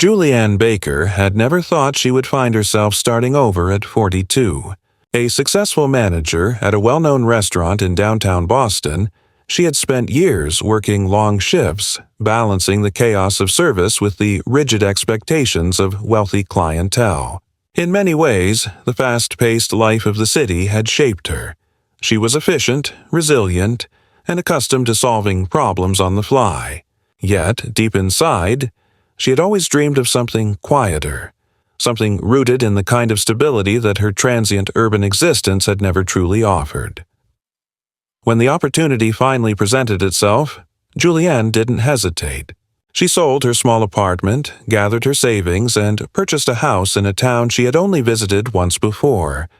Julianne Baker had never thought she would find herself starting over at 42. A successful manager at a well-known restaurant in downtown Boston, she had spent years working long shifts, balancing the chaos of service with the rigid expectations of wealthy clientele. In many ways, the fast-paced life of the city had shaped her. She was efficient, resilient, and accustomed to solving problems on the fly. Yet, deep inside, she had always dreamed of something quieter, something rooted in the kind of stability that her transient urban existence had never truly offered. When the opportunity finally presented itself, Julianne didn't hesitate. She sold her small apartment, gathered her savings, and purchased a house in a town she had only visited once before,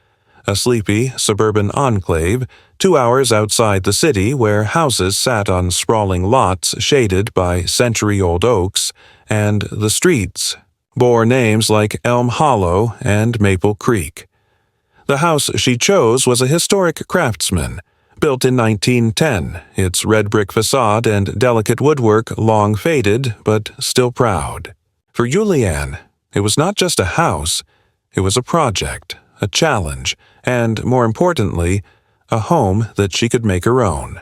a sleepy, suburban enclave 2 hours outside the city where houses sat on sprawling lots shaded by century-old oaks, and the streets bore names like Elm Hollow and Maple Creek. The house she chose was a historic craftsman, built in 1910, its red brick facade and delicate woodwork long faded but still proud. For Julianne, it was not just a house, it was a project, a challenge, and, more importantly, a home that she could make her own.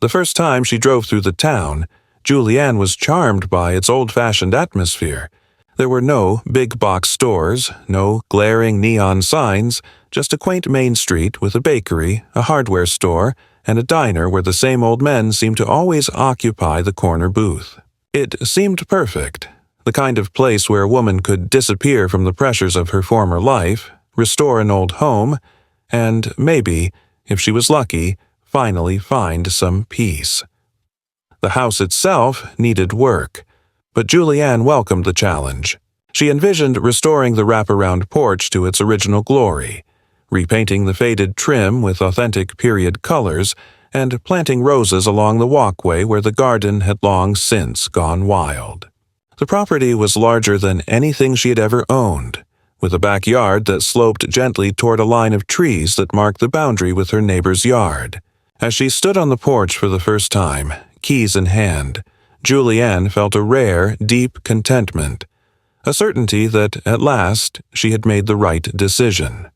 The first time she drove through the town, Julianne was charmed by its old-fashioned atmosphere. There were no big-box stores, no glaring neon signs, just a quaint main street with a bakery, a hardware store, and a diner where the same old men seemed to always occupy the corner booth. It seemed perfect, the kind of place where a woman could disappear from the pressures of her former life, restore an old home, and maybe, if she was lucky, finally find some peace. The house itself needed work, but Julianne welcomed the challenge. She envisioned restoring the wraparound porch to its original glory, repainting the faded trim with authentic period colors, and planting roses along the walkway where the garden had long since gone wild. The property was larger than anything she had ever owned, with a backyard that sloped gently toward a line of trees that marked the boundary with her neighbor's yard. As she stood on the porch for the first time, keys in hand, Julianne felt a rare, deep contentment, a certainty that, at last, she had made the right decision.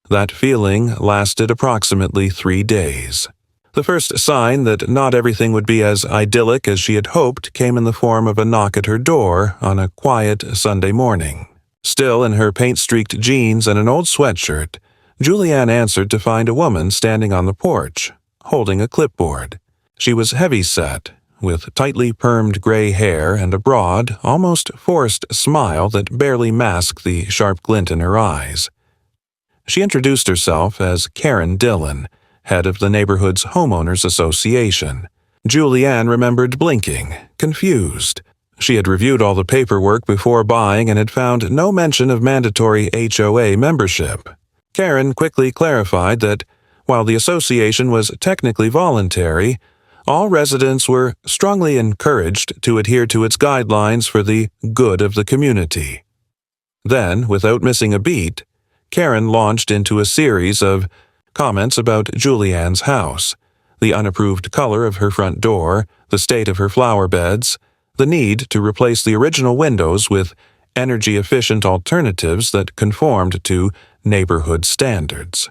That feeling lasted approximately 3 days. The first sign that not everything would be as idyllic as she had hoped came in the form of a knock at her door on a quiet Sunday morning. Still in her paint-streaked jeans and an old sweatshirt, Julianne answered to find a woman standing on the porch, holding a clipboard. She was heavy-set, with tightly permed gray hair and a broad, almost forced smile that barely masked the sharp glint in her eyes. She introduced herself as Karen Dillon, head of the neighborhood's homeowners association. Julianne remembered blinking, confused. She had reviewed all the paperwork before buying and had found no mention of mandatory HOA membership. Karen quickly clarified that, while the association was technically voluntary, all residents were strongly encouraged to adhere to its guidelines for the good of the community. Then, without missing a beat, Karen launched into a series of comments about Julianne's house, the unapproved color of her front door, the state of her flower beds, the need to replace the original windows with energy-efficient alternatives that conformed to neighborhood standards.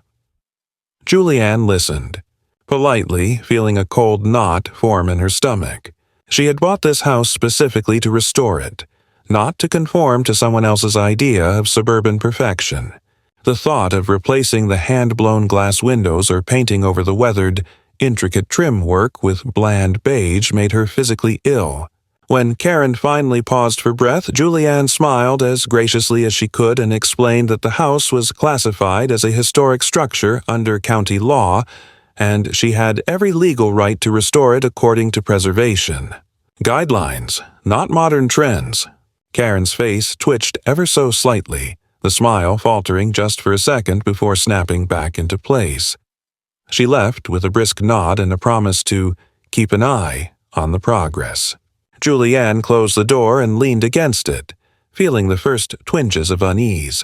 Julianne listened, politely feeling a cold knot form in her stomach. She had bought this house specifically to restore it, not to conform to someone else's idea of suburban perfection. The thought of replacing the hand-blown glass windows or painting over the weathered, intricate trim work with bland beige made her physically ill. When Karen finally paused for breath, Julianne smiled as graciously as she could and explained that the house was classified as a historic structure under county law, and she had every legal right to restore it according to preservation guidelines, not modern trends. Karen's face twitched ever so slightly, the smile faltering just for a second before snapping back into place. She left with a brisk nod and a promise to keep an eye on the progress. Julianne closed the door and leaned against it, feeling the first twinges of unease.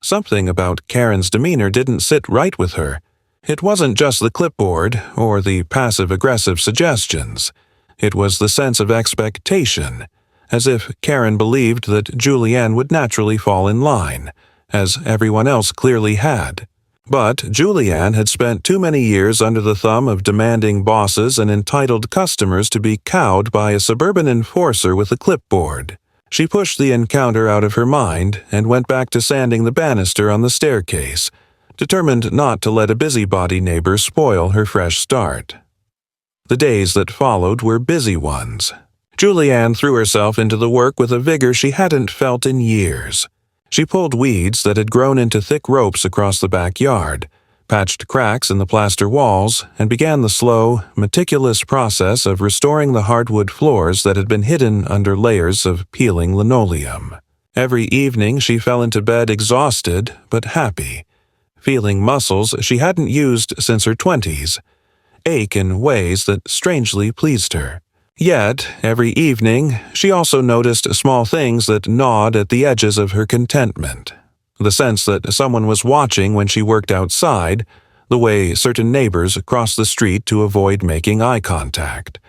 Something about Karen's demeanor didn't sit right with her. It wasn't just the clipboard or the passive-aggressive suggestions. It was the sense of expectation, as if Karen believed that Julianne would naturally fall in line, as everyone else clearly had. But Julianne had spent too many years under the thumb of demanding bosses and entitled customers to be cowed by a suburban enforcer with a clipboard. She pushed the encounter out of her mind and went back to sanding the banister on the staircase, determined not to let a busybody neighbor spoil her fresh start. The days that followed were busy ones. Julianne threw herself into the work with a vigor she hadn't felt in years. She pulled weeds that had grown into thick ropes across the backyard, patched cracks in the plaster walls, and began the slow, meticulous process of restoring the hardwood floors that had been hidden under layers of peeling linoleum. Every evening she fell into bed exhausted but happy, feeling muscles she hadn't used since her 20s, ache in ways that strangely pleased her. Yet, every evening, she also noticed small things that gnawed at the edges of her contentment. The sense that someone was watching when she worked outside, the way certain neighbors crossed the street to avoid making eye contact,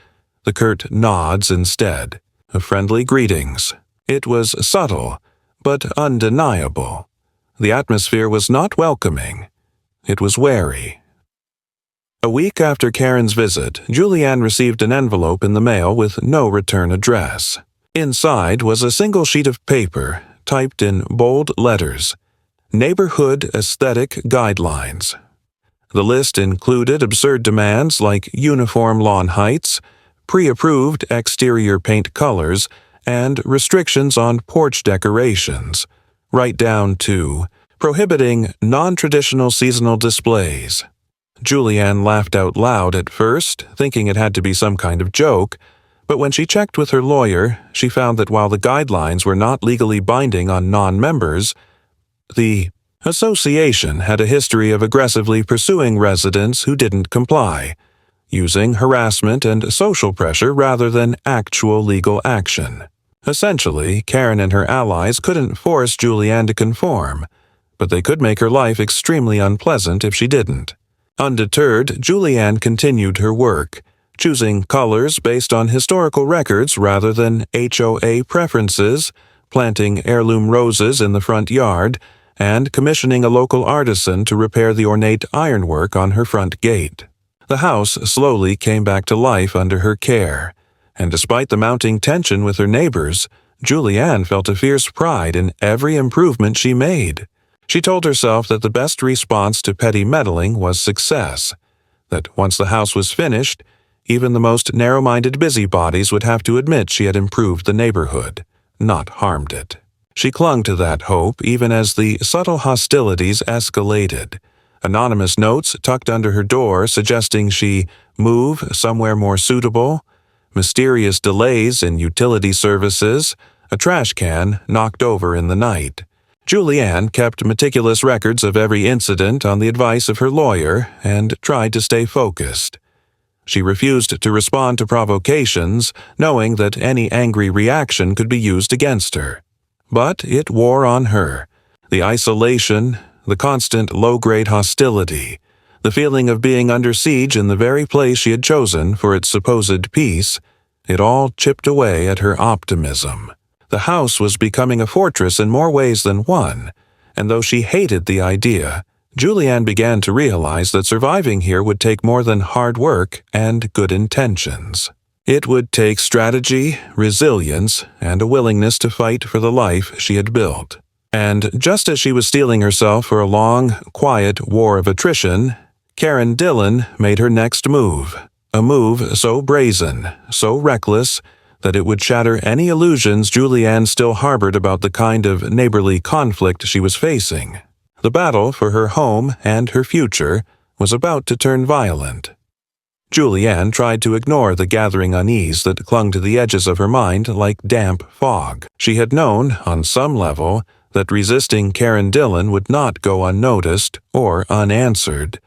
the curt nods instead of friendly greetings. It was subtle, but undeniable. The atmosphere was not welcoming. It was wary. A week after Karen's visit, Julianne received an envelope in the mail with no return address. Inside was a single sheet of paper, typed in bold letters, Neighborhood Aesthetic Guidelines. The list included absurd demands like uniform lawn heights, pre-approved exterior paint colors, and restrictions on porch decorations, right down to prohibiting non-traditional seasonal displays. Julianne laughed out loud at first, thinking it had to be some kind of joke, but when she checked with her lawyer, she found that while the guidelines were not legally binding on non-members, the association had a history of aggressively pursuing residents who didn't comply, using harassment and social pressure rather than actual legal action. Essentially, Karen and her allies couldn't force Julianne to conform, but they could make her life extremely unpleasant if she didn't. Undeterred, Julianne continued her work, choosing colors based on historical records rather than HOA preferences, planting heirloom roses in the front yard, and commissioning a local artisan to repair the ornate ironwork on her front gate. The house slowly came back to life under her care, and despite the mounting tension with her neighbors, Julianne felt a fierce pride in every improvement she made. She told herself that the best response to petty meddling was success, that once the house was finished, even the most narrow-minded busybodies would have to admit she had improved the neighborhood, not harmed it. She clung to that hope even as the subtle hostilities escalated. Anonymous notes tucked under her door suggesting she move somewhere more suitable, mysterious delays in utility services, a trash can knocked over in the night. Julianne kept meticulous records of every incident on the advice of her lawyer and tried to stay focused. She refused to respond to provocations, knowing that any angry reaction could be used against her. But it wore on her. The isolation, the constant low-grade hostility, the feeling of being under siege in the very place she had chosen for its supposed peace, it all chipped away at her optimism. The house was becoming a fortress in more ways than one, and though she hated the idea, Julianne began to realize that surviving here would take more than hard work and good intentions. It would take strategy, resilience, and a willingness to fight for the life she had built. And just as she was steeling herself for a long, quiet war of attrition, Karen Dillon made her next move, a move so brazen, so reckless, that it would shatter any illusions Julianne still harbored about the kind of neighborly conflict she was facing. The battle for her home and her future was about to turn violent. Julianne tried to ignore the gathering unease that clung to the edges of her mind like damp fog. She had known, on some level, that resisting Karen Dillon would not go unnoticed or unanswered,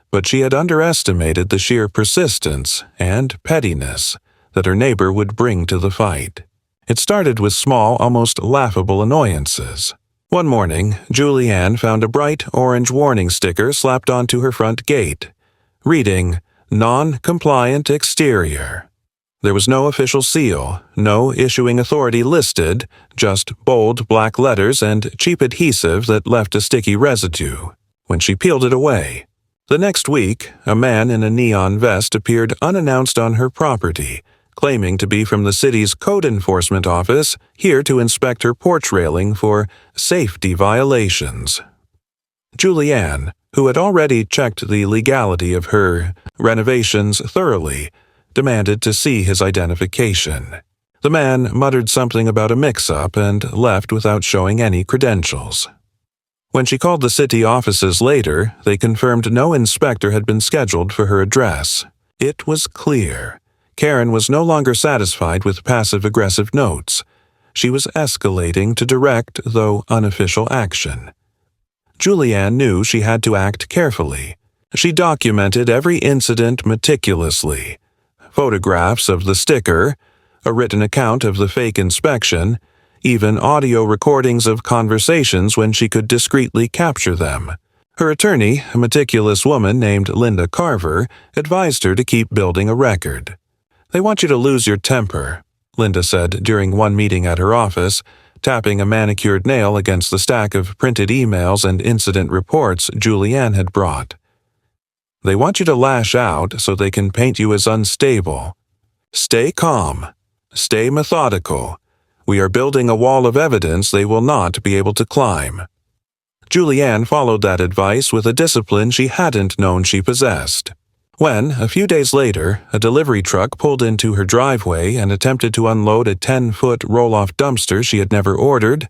but she had underestimated the sheer persistence and pettiness that her neighbor would bring to the fight. It started with small, almost laughable annoyances. One morning, Julianne found a bright orange warning sticker slapped onto her front gate, reading, "Non-compliant exterior." There was no official seal, no issuing authority listed, just bold black letters and cheap adhesive that left a sticky residue when she peeled it away. The next week, a man in a neon vest appeared unannounced on her property, claiming to be from the city's code enforcement office, here to inspect her porch railing for safety violations. Julianne, who had already checked the legality of her renovations thoroughly, demanded to see his identification. The man muttered something about a mix-up and left without showing any credentials. When she called the city offices later, they confirmed no inspector had been scheduled for her address. It was clear. Karen was no longer satisfied with passive-aggressive notes. She was escalating to direct, though unofficial, action. Julianne knew she had to act carefully. She documented every incident meticulously. Photographs of the sticker, a written account of the fake inspection, even audio recordings of conversations when she could discreetly capture them. Her attorney, a meticulous woman named Linda Carver, advised her to keep building a record. "They want you to lose your temper," Linda said during one meeting at her office, tapping a manicured nail against the stack of printed emails and incident reports Julianne had brought. "They want you to lash out so they can paint you as unstable. Stay calm. Stay methodical. We are building a wall of evidence they will not be able to climb." Julianne followed that advice with a discipline she hadn't known she possessed. When, a few days later, a delivery truck pulled into her driveway and attempted to unload a 10-foot roll-off dumpster she had never ordered,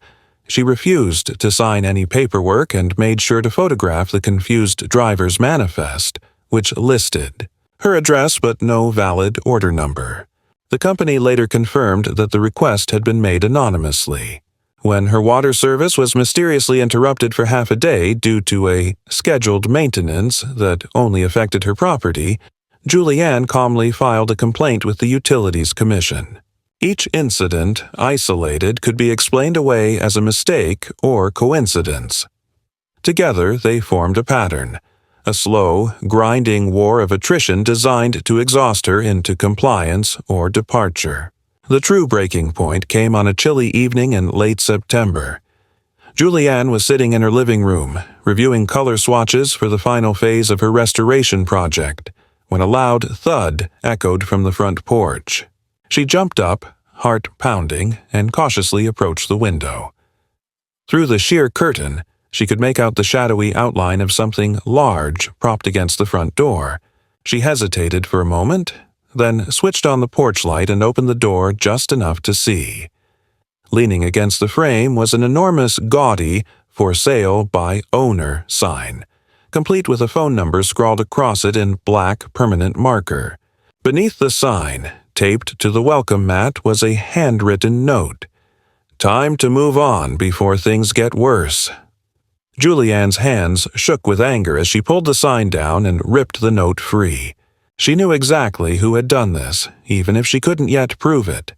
she refused to sign any paperwork and made sure to photograph the confused driver's manifest, which listed her address but no valid order number. The company later confirmed that the request had been made anonymously. When her water service was mysteriously interrupted for half a day due to a scheduled maintenance that only affected her property, Julianne calmly filed a complaint with the Utilities Commission. Each incident, isolated, could be explained away as a mistake or coincidence. Together, they formed a pattern, a slow, grinding war of attrition designed to exhaust her into compliance or departure. The true breaking point came on a chilly evening in late September. Julianne was sitting in her living room, reviewing color swatches for the final phase of her restoration project, when a loud thud echoed from the front porch. She jumped up, heart pounding, and cautiously approached the window. Through the sheer curtain, she could make out the shadowy outline of something large propped against the front door. She hesitated for a moment, then switched on the porch light and opened the door just enough to see. Leaning against the frame was an enormous, gaudy, "For Sale by Owner" sign, complete with a phone number scrawled across it in black permanent marker. Beneath the sign, taped to the welcome mat, was a handwritten note. "Time to move on before things get worse." Julianne's hands shook with anger as she pulled the sign down and ripped the note free. She knew exactly who had done this, even if she couldn't yet prove it.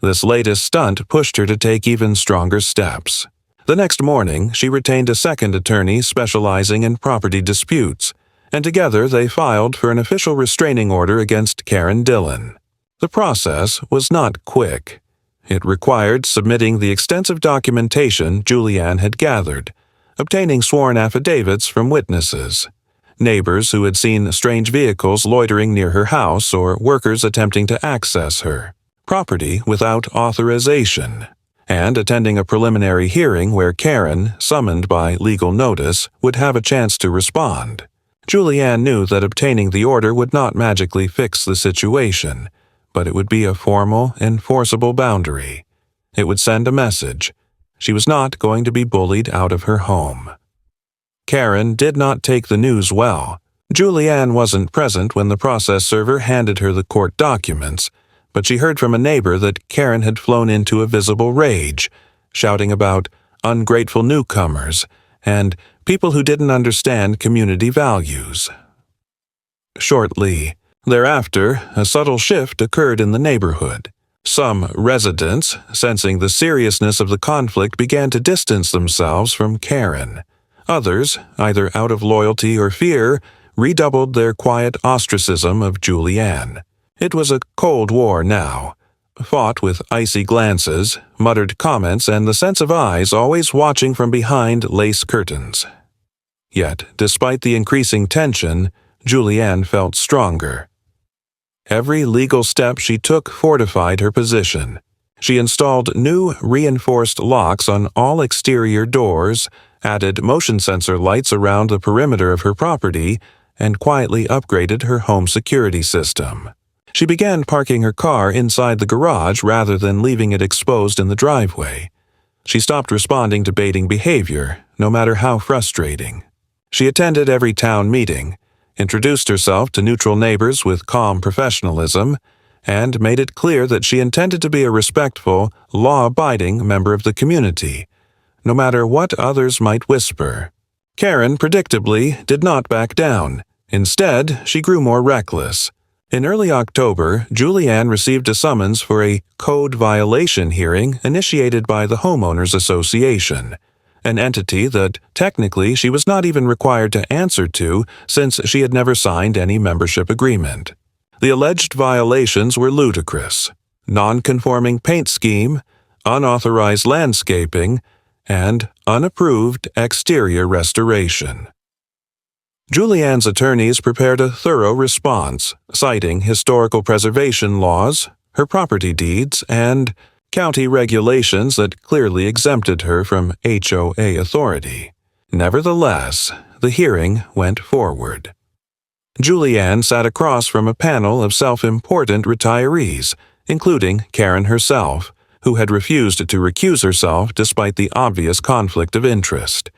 This latest stunt pushed her to take even stronger steps. The next morning, she retained a second attorney specializing in property disputes, and together they filed for an official restraining order against Karen Dillon. The process was not quick. It required submitting the extensive documentation Julianne had gathered, obtaining sworn affidavits from witnesses, neighbors who had seen strange vehicles loitering near her house or workers attempting to access her property without authorization, and attending a preliminary hearing where Karen, summoned by legal notice, would have a chance to respond. Julianne knew that obtaining the order would not magically fix the situation, but it would be a formal, enforceable boundary. It would send a message. She was not going to be bullied out of her home. Karen did not take the news well. Julianne wasn't present when the process server handed her the court documents, but she heard from a neighbor that Karen had flown into a visible rage, shouting about ungrateful newcomers and people who didn't understand community values. Shortly thereafter, a subtle shift occurred in the neighborhood. Some residents, sensing the seriousness of the conflict, began to distance themselves from Karen. Others, either out of loyalty or fear, redoubled their quiet ostracism of Julianne. It was a cold war now, fought with icy glances, muttered comments, and the sense of eyes always watching from behind lace curtains. Yet, despite the increasing tension, Julianne felt stronger. Every legal step she took fortified her position. She installed new reinforced locks on all exterior doors, added motion sensor lights around the perimeter of her property, and quietly upgraded her home security system. She began parking her car inside the garage rather than leaving it exposed in the driveway. She stopped responding to baiting behavior, no matter how frustrating. She attended every town meeting, introduced herself to neutral neighbors with calm professionalism, and made it clear that she intended to be a respectful, law-abiding member of the community, no matter what others might whisper. Karen, predictably, did not back down. Instead, she grew more reckless. In early October, Julianne received a summons for a code violation hearing initiated by the Homeowners Association, an entity that technically she was not even required to answer to since she had never signed any membership agreement. The alleged violations were ludicrous: non-conforming paint scheme, unauthorized landscaping, and unapproved exterior restoration. Julianne's attorneys prepared a thorough response, citing historical preservation laws, her property deeds, and county regulations that clearly exempted her from HOA authority. Nevertheless, the hearing went forward. Julianne sat across from a panel of self-important retirees, including Karen herself, who had refused to recuse herself despite the obvious conflict of interest.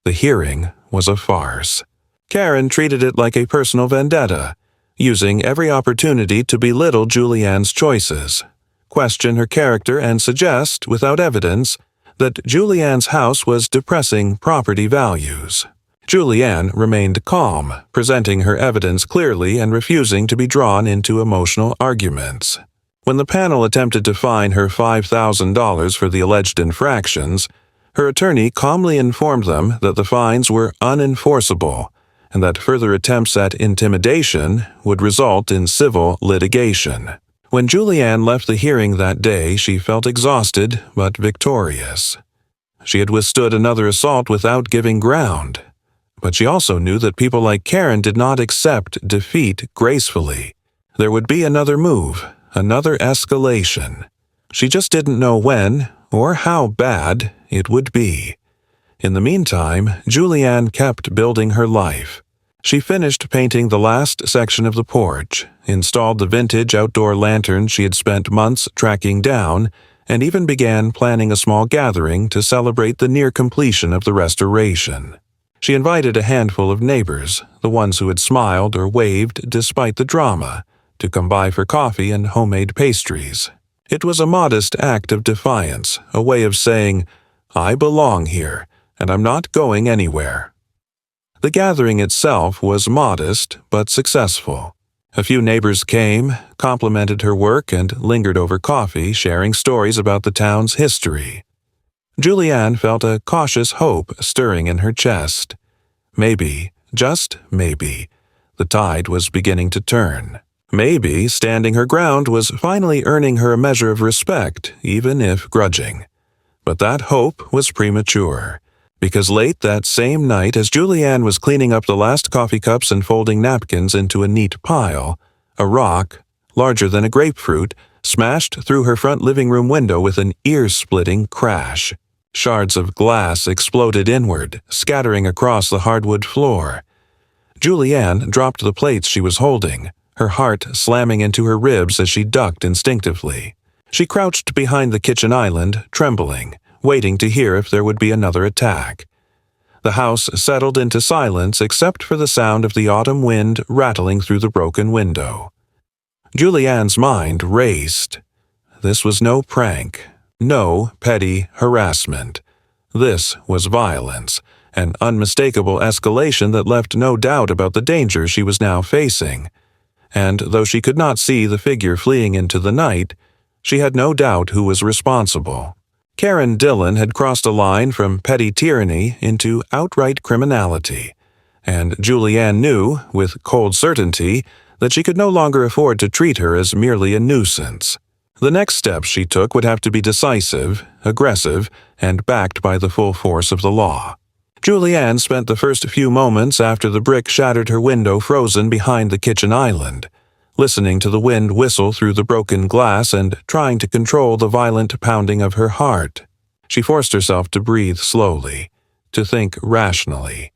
The hearing was a farce. Karen treated it like a personal vendetta, using every opportunity to belittle Julianne's choices, question her character, and suggest, without evidence, that Julianne's house was depressing property values. Julianne remained calm, presenting her evidence clearly and refusing to be drawn into emotional arguments. When the panel attempted to fine her $5,000 for the alleged infractions, her attorney calmly informed them that the fines were unenforceable and that further attempts at intimidation would result in civil litigation. When Julianne left the hearing that day, she felt exhausted but victorious. She had withstood another assault without giving ground. But she also knew that people like Karen did not accept defeat gracefully. There would be another move, another escalation. She just didn't know when or how bad it would be. In the meantime, Julianne kept building her life. She finished painting the last section of the porch, installed the vintage outdoor lantern she had spent months tracking down, and even began planning a small gathering to celebrate the near completion of the restoration. She invited a handful of neighbors, the ones who had smiled or waved despite the drama, to come by for coffee and homemade pastries. It was a modest act of defiance, a way of saying, "I belong here, and I'm not going anywhere." The gathering itself was modest but successful. A few neighbors came, complimented her work, and lingered over coffee, sharing stories about the town's history. Julianne felt a cautious hope stirring in her chest. Maybe, just maybe, the tide was beginning to turn. Maybe standing her ground was finally earning her a measure of respect, even if grudging. But that hope was premature, because late that same night, as Julianne was cleaning up the last coffee cups and folding napkins into a neat pile, a rock, larger than a grapefruit, smashed through her front living room window with an ear-splitting crash. Shards of glass exploded inward, scattering across the hardwood floor. Julianne dropped the plates she was holding, her heart slamming into her ribs as she ducked instinctively. She crouched behind the kitchen island, trembling, waiting to hear if there would be another attack. The house settled into silence except for the sound of the autumn wind rattling through the broken window. Julianne's mind raced. This was no prank, no petty harassment. This was violence, an unmistakable escalation that left no doubt about the danger she was now facing. And though she could not see the figure fleeing into the night, she had no doubt who was responsible. Karen Dillon had crossed a line from petty tyranny into outright criminality, and Julianne knew, with cold certainty, that she could no longer afford to treat her as merely a nuisance. The next steps she took would have to be decisive, aggressive, and backed by the full force of the law. Julianne spent the first few moments after the brick shattered her window frozen behind the kitchen island, listening to the wind whistle through the broken glass and trying to control the violent pounding of her heart. She forced herself to breathe slowly, to think rationally.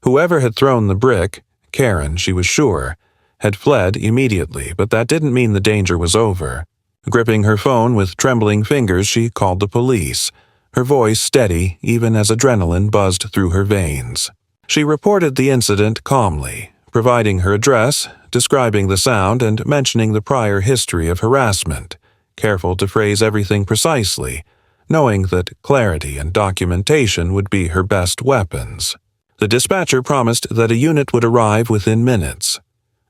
Whoever had thrown the brick, Karen, she was sure, had fled immediately, but that didn't mean the danger was over. Gripping her phone with trembling fingers, she called the police, her voice steady even as adrenaline buzzed through her veins. She reported the incident calmly, providing her address, describing the sound, and mentioning the prior history of harassment, careful to phrase everything precisely, knowing that clarity and documentation would be her best weapons. The dispatcher promised that a unit would arrive within minutes.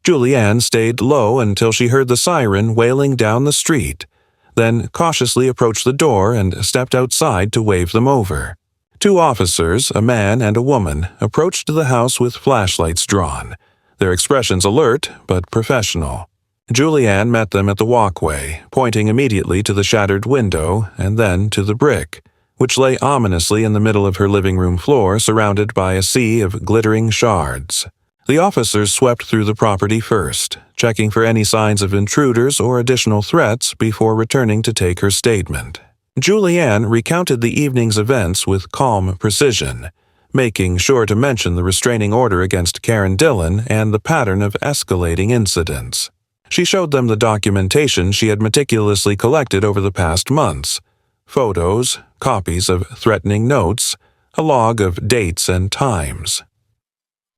Julianne stayed low until she heard the siren wailing down the street, then cautiously approached the door and stepped outside to wave them over. 2 officers, a man and a woman, approached the house with flashlights drawn, their expressions alert but professional. Julianne met them at the walkway, pointing immediately to the shattered window and then to the brick, which lay ominously in the middle of her living room floor, surrounded by a sea of glittering shards. The officers swept through the property first, checking for any signs of intruders or additional threats before returning to take her statement. Julianne recounted the evening's events with calm precision, making sure to mention the restraining order against Karen Dillon and the pattern of escalating incidents. She showed them the documentation she had meticulously collected over the past months: photos, copies of threatening notes, a log of dates and times.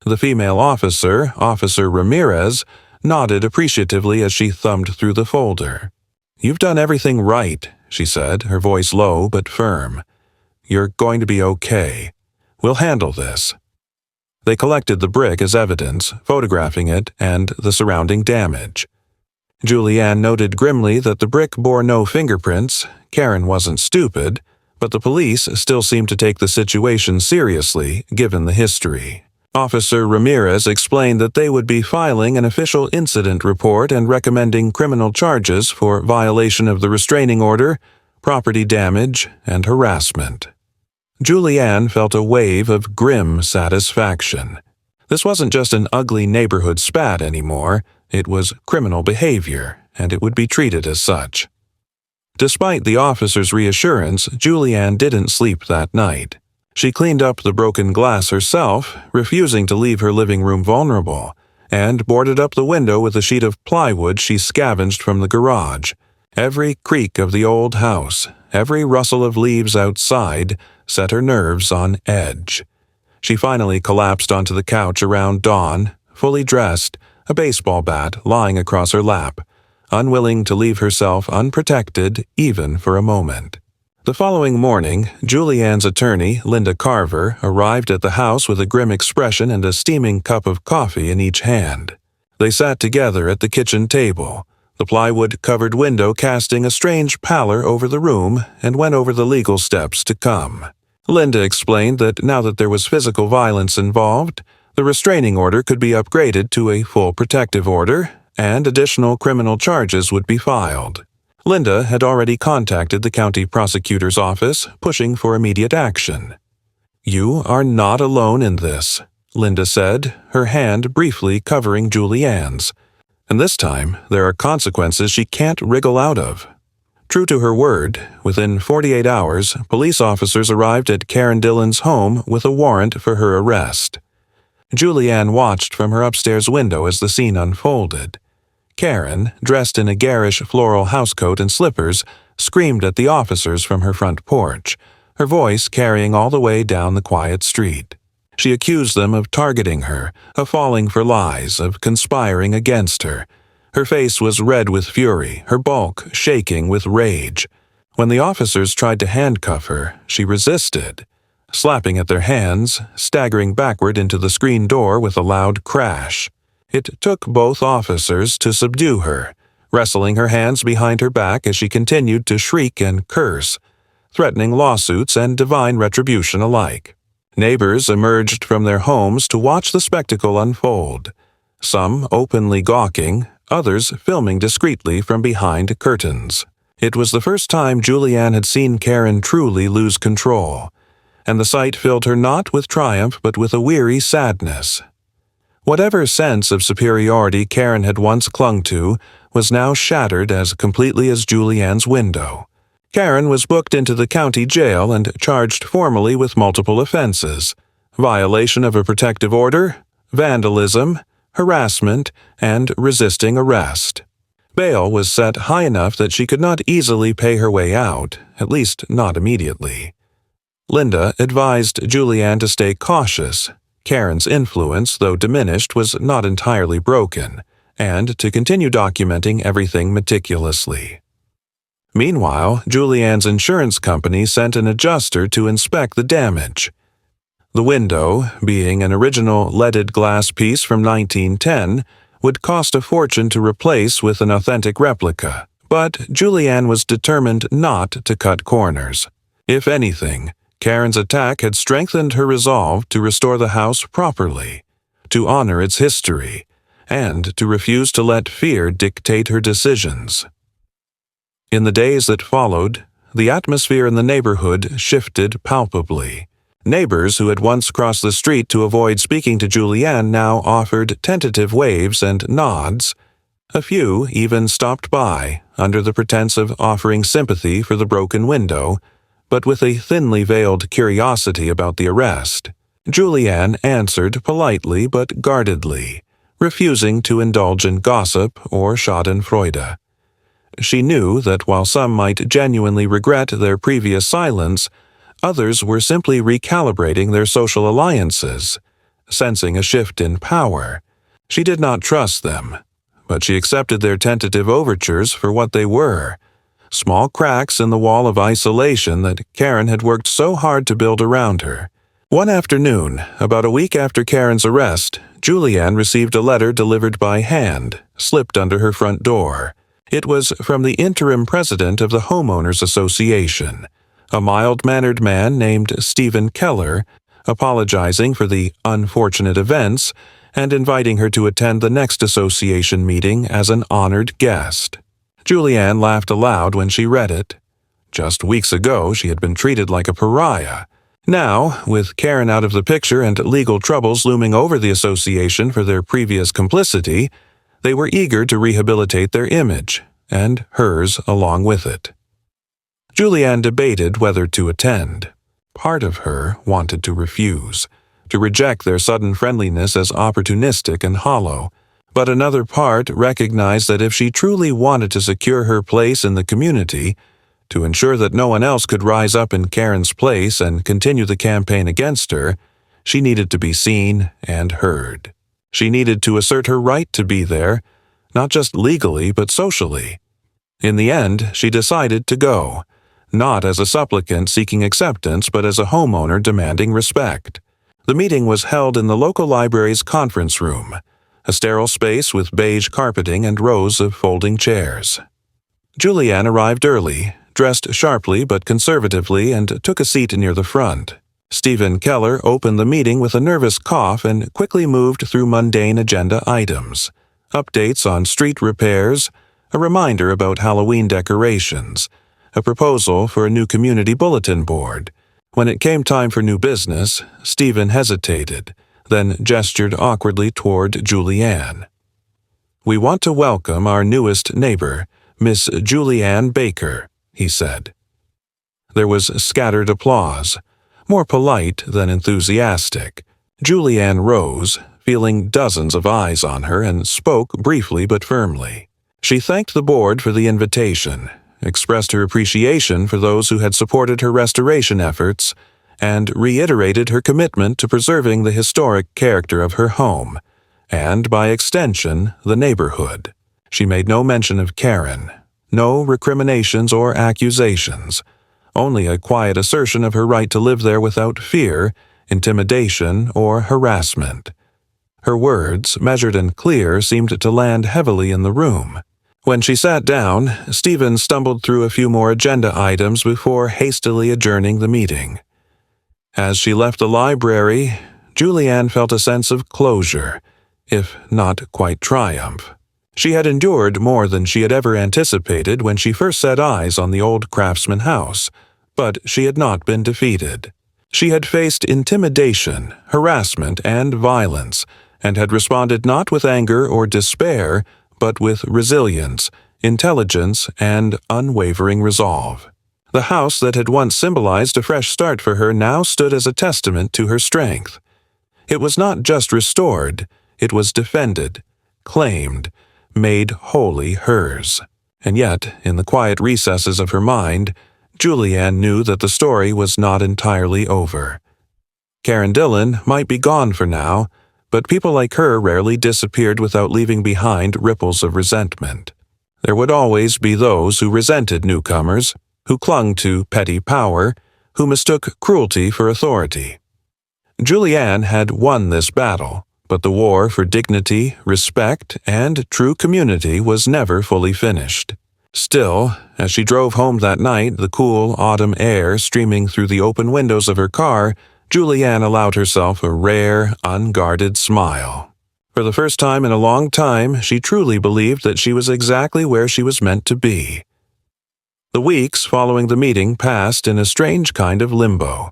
The female officer, Officer Ramirez, nodded appreciatively as she thumbed through the folder. "You've done everything right," she said, her voice low but firm. "You're going to be okay. We'll handle this." They collected the brick as evidence, photographing it and the surrounding damage. Julianne noted grimly that the brick bore no fingerprints. Karen wasn't stupid, but the police still seemed to take the situation seriously, given the history. Officer Ramirez explained that they would be filing an official incident report and recommending criminal charges for violation of the restraining order, property damage, and harassment. Julianne felt a wave of grim satisfaction. This wasn't just an ugly neighborhood spat anymore, it was criminal behavior, and it would be treated as such. Despite the officer's reassurance, Julianne didn't sleep that night. She cleaned up the broken glass herself, refusing to leave her living room vulnerable, and boarded up the window with a sheet of plywood she scavenged from the garage. Every creak of the old house, every rustle of leaves outside, set her nerves on edge. She finally collapsed onto the couch around dawn, fully dressed, a baseball bat lying across her lap, unwilling to leave herself unprotected even for a moment. The following morning, Julianne's attorney, Linda Carver, arrived at the house with a grim expression and a steaming cup of coffee in each hand. They sat together at the kitchen table, the plywood-covered window casting a strange pallor over the room, and went over the legal steps to come. Linda explained that now that there was physical violence involved, the restraining order could be upgraded to a full protective order, and additional criminal charges would be filed. Linda had already contacted the county prosecutor's office, pushing for immediate action. "You are not alone in this," Linda said, her hand briefly covering Julianne's. "And this time, there are consequences she can't wriggle out of." True to her word, within 48 hours, police officers arrived at Karen Dillon's home with a warrant for her arrest. Julianne watched from her upstairs window as the scene unfolded. Karen, dressed in a garish floral housecoat and slippers, screamed at the officers from her front porch, her voice carrying all the way down the quiet street. She accused them of targeting her, of falling for lies, of conspiring against her. Her face was red with fury, her bulk shaking with rage. When the officers tried to handcuff her, she resisted, slapping at their hands, staggering backward into the screen door with a loud crash. It took both officers to subdue her, wrestling her hands behind her back as she continued to shriek and curse, threatening lawsuits and divine retribution alike. Neighbors emerged from their homes to watch the spectacle unfold. some openly gawking, others filming discreetly from behind curtains. It was the first time Julianne had seen Karen truly lose control, and the sight filled her not with triumph but with a weary sadness. Whatever sense of superiority Karen had once clung to was now shattered as completely as Julianne's window. Karen was booked into the county jail and charged formally with multiple offenses: violation of a protective order, vandalism, harassment, and resisting arrest. Bail was set high enough that she could not easily pay her way out, at least not immediately. Linda advised Julianne to stay cautious. Karen's influence, though diminished, was not entirely broken, and to continue documenting everything meticulously. Meanwhile, Julianne's insurance company sent an adjuster to inspect the damage. The window, being an original leaded glass piece from 1910, would cost a fortune to replace with an authentic replica, but Julianne was determined not to cut corners. If anything, Karen's attack had strengthened her resolve to restore the house properly, to honor its history, and to refuse to let fear dictate her decisions. In the days that followed, the atmosphere in the neighborhood shifted palpably. Neighbors who had once crossed the street to avoid speaking to Julianne now offered tentative waves and nods. A few even stopped by, under the pretense of offering sympathy for the broken window, but with a thinly veiled curiosity about the arrest. Julianne answered politely but guardedly, refusing to indulge in gossip or schadenfreude. She knew that while some might genuinely regret their previous silence, others were simply recalibrating their social alliances, sensing a shift in power. She did not trust them, but she accepted their tentative overtures for what they were: small cracks in the wall of isolation that Karen had worked so hard to build around her. One afternoon, about a week after Karen's arrest, Julianne received a letter delivered by hand, slipped under her front door. It was from the interim president of the Homeowners Association, a mild-mannered man named Stephen Keller, apologizing for the unfortunate events and inviting her to attend the next association meeting as an honored guest. Julianne laughed aloud when she read it. Just weeks ago, she had been treated like a pariah. Now, with Karen out of the picture and legal troubles looming over the association for their previous complicity, they were eager to rehabilitate their image, and hers along with it. Julianne debated whether to attend. Part of her wanted to refuse, to reject their sudden friendliness as opportunistic and hollow, but another part recognized that if she truly wanted to secure her place in the community, to ensure that no one else could rise up in Karen's place and continue the campaign against her, she needed to be seen and heard. She needed to assert her right to be there, not just legally but socially. In the end, she decided to go, not as a supplicant seeking acceptance but as a homeowner demanding respect. The meeting was held in the local library's conference room, a sterile space with beige carpeting and rows of folding chairs. Julianne arrived early, dressed sharply but conservatively, and took a seat near the front. Stephen Keller opened the meeting with a nervous cough and quickly moved through mundane agenda items: updates on street repairs, a reminder about Halloween decorations, a proposal for a new community bulletin board. When it came time for new business, Stephen hesitated, then gestured awkwardly toward Julianne. "We want to welcome our newest neighbor, Miss Julianne Baker," he said. There was scattered applause, more polite than enthusiastic. Julianne rose, feeling dozens of eyes on her, and spoke briefly but firmly. She thanked the board for the invitation, expressed her appreciation for those who had supported her restoration efforts, and reiterated her commitment to preserving the historic character of her home, and, by extension, the neighborhood. She made no mention of Karen, no recriminations or accusations, only a quiet assertion of her right to live there without fear, intimidation, or harassment. Her words, measured and clear, seemed to land heavily in the room. When she sat down, Stephen stumbled through a few more agenda items before hastily adjourning the meeting. As she left the library, Julianne felt a sense of closure, if not quite triumph. She had endured more than she had ever anticipated when she first set eyes on the old craftsman house, but she had not been defeated. She had faced intimidation, harassment, and violence, and had responded not with anger or despair, but with resilience, intelligence, and unwavering resolve. The house that had once symbolized a fresh start for her now stood as a testament to her strength. It was not just restored, it was defended, claimed, made wholly hers. And yet, in the quiet recesses of her mind, Julianne knew that the story was not entirely over. Karen Dillon might be gone for now, but people like her rarely disappeared without leaving behind ripples of resentment. There would always be those who resented newcomers, who clung to petty power, who mistook cruelty for authority. Julianne had won this battle, but the war for dignity, respect, and true community was never fully finished. Still, as she drove home that night, the cool autumn air streaming through the open windows of her car, Julianne allowed herself a rare, unguarded smile. For the first time in a long time, she truly believed that she was exactly where she was meant to be. The weeks following the meeting passed in a strange kind of limbo.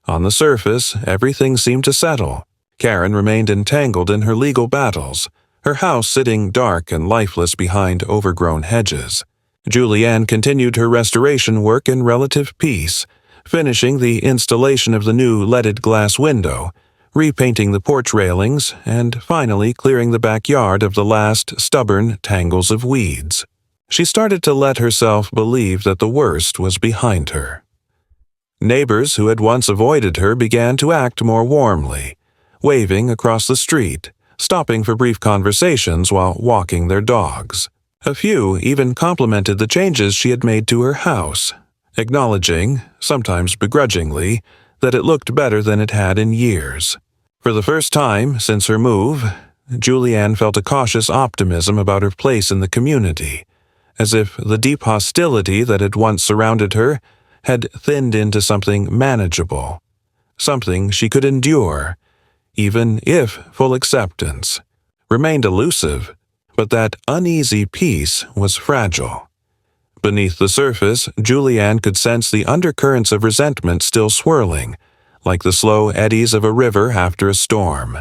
On the surface, everything seemed to settle. Karen remained entangled in her legal battles, her house sitting dark and lifeless behind overgrown hedges. Julianne continued her restoration work in relative peace, finishing the installation of the new leaded glass window, repainting the porch railings, and finally clearing the backyard of the last stubborn tangles of weeds. She started to let herself believe that the worst was behind her. Neighbors who had once avoided her began to act more warmly, waving across the street, stopping for brief conversations while walking their dogs. A few even complimented the changes she had made to her house, acknowledging, sometimes begrudgingly, that it looked better than it had in years. For the first time since her move, Julianne felt a cautious optimism about her place in the community, as if the deep hostility that had once surrounded her had thinned into something manageable, something she could endure, even if full acceptance remained elusive, but that uneasy peace was fragile. Beneath the surface, Julianne could sense the undercurrents of resentment still swirling, like the slow eddies of a river after a storm.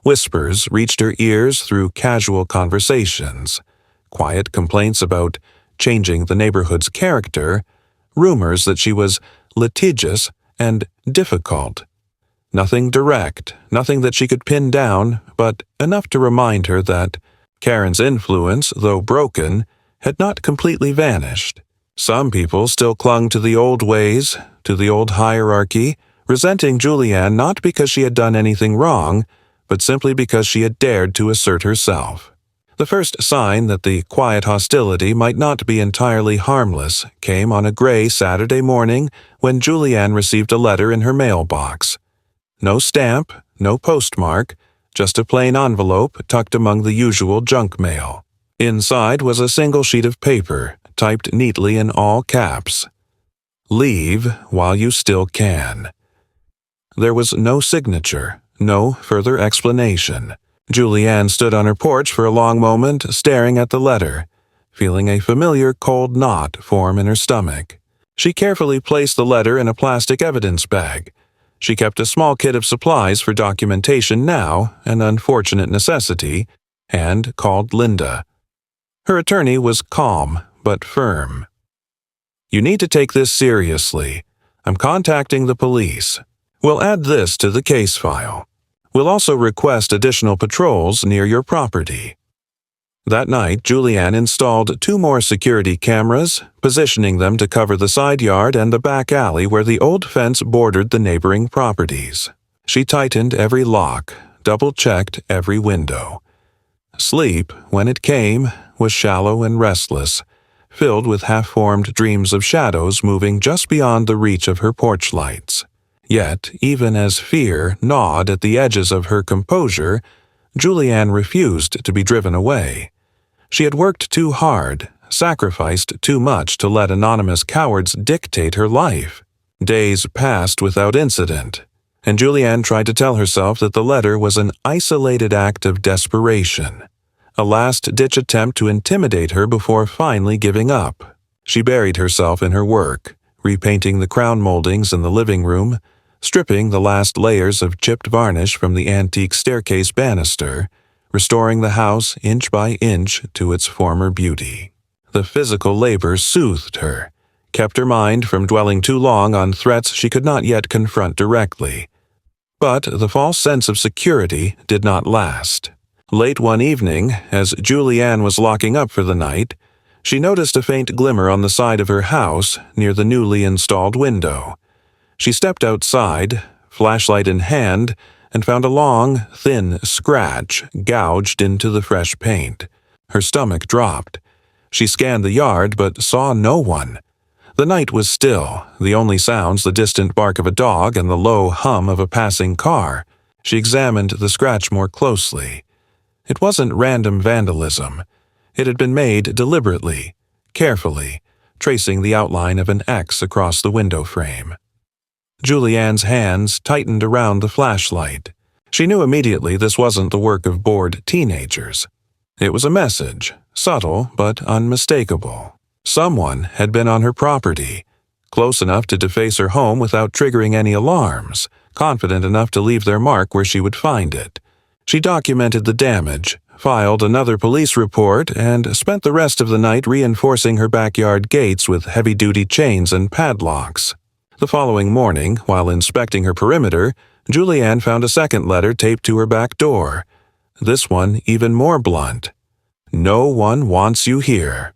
Whispers reached her ears through casual conversations, quiet complaints about changing the neighborhood's character, rumors that she was litigious and difficult. Nothing direct, nothing that she could pin down, but enough to remind her that Karen's influence, though broken, had not completely vanished. Some people still clung to the old ways, to the old hierarchy, resenting Julianne not because she had done anything wrong, but simply because she had dared to assert herself. The first sign that the quiet hostility might not be entirely harmless came on a gray Saturday morning when Julianne received a letter in her mailbox. No stamp, no postmark, just a plain envelope tucked among the usual junk mail. Inside was a single sheet of paper, typed neatly in all caps. "Leave while you still can." There was no signature, no further explanation. Julianne stood on her porch for a long moment, staring at the letter, feeling a familiar cold knot form in her stomach. She carefully placed the letter in a plastic evidence bag. She kept a small kit of supplies for documentation now, an unfortunate necessity, and called Linda. Her attorney was calm but firm. "You need to take this seriously. I'm contacting the police. We'll add this to the case file. We'll also request additional patrols near your property." That night, Julianne installed 2 more security cameras, positioning them to cover the side yard and the back alley where the old fence bordered the neighboring properties. She tightened every lock, double-checked every window. Sleep, when it came, was shallow and restless, filled with half-formed dreams of shadows moving just beyond the reach of her porch lights. Yet, even as fear gnawed at the edges of her composure, Julianne refused to be driven away. She had worked too hard, sacrificed too much to let anonymous cowards dictate her life. Days passed without incident, and Julianne tried to tell herself that the letter was an isolated act of desperation, a last-ditch attempt to intimidate her before finally giving up. She buried herself in her work, repainting the crown moldings in the living room, stripping the last layers of chipped varnish from the antique staircase banister, restoring the house inch by inch to its former beauty. The physical labor soothed her, kept her mind from dwelling too long on threats she could not yet confront directly. But the false sense of security did not last. Late one evening, as Julianne was locking up for the night, she noticed a faint glimmer on the side of her house near the newly installed window. She stepped outside, flashlight in hand, and found a long, thin scratch gouged into the fresh paint. Her stomach dropped. She scanned the yard but saw no one. The night was still, the only sounds the distant bark of a dog and the low hum of a passing car. She examined the scratch more closely. It wasn't random vandalism. It had been made deliberately, carefully, tracing the outline of an X across the window frame. Julianne's hands tightened around the flashlight. She knew immediately this wasn't the work of bored teenagers. It was a message, subtle but unmistakable. Someone had been on her property, close enough to deface her home without triggering any alarms, confident enough to leave their mark where she would find it. She documented the damage, filed another police report, and spent the rest of the night reinforcing her backyard gates with heavy-duty chains and padlocks. The following morning, while inspecting her perimeter, Julianne found a second letter taped to her back door. This one even more blunt. "No one wants you here."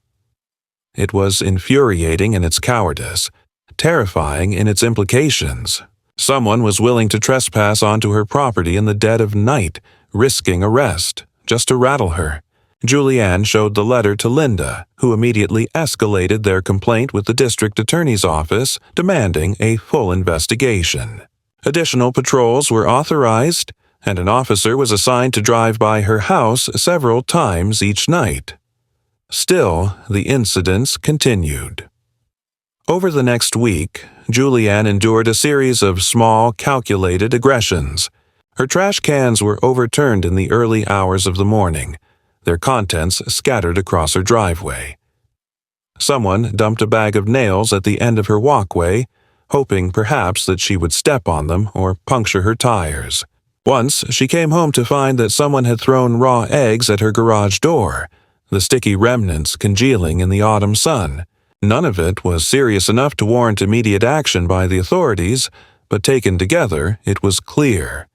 It was infuriating in its cowardice, terrifying in its implications. Someone was willing to trespass onto her property in the dead of night, risking arrest, just to rattle her. Julianne showed the letter to Linda, who immediately escalated their complaint with the district attorney's office, demanding a full investigation. Additional patrols were authorized, and an officer was assigned to drive by her house several times each night. Still, the incidents continued. Over the next week, Julianne endured a series of small, calculated aggressions. Her trash cans were overturned in the early hours of the morning, their contents scattered across her driveway. Someone dumped a bag of nails at the end of her walkway, hoping perhaps that she would step on them or puncture her tires. Once, she came home to find that someone had thrown raw eggs at her garage door, the sticky remnants congealing in the autumn sun. None of it was serious enough to warrant immediate action by the authorities, but taken together, it was clear.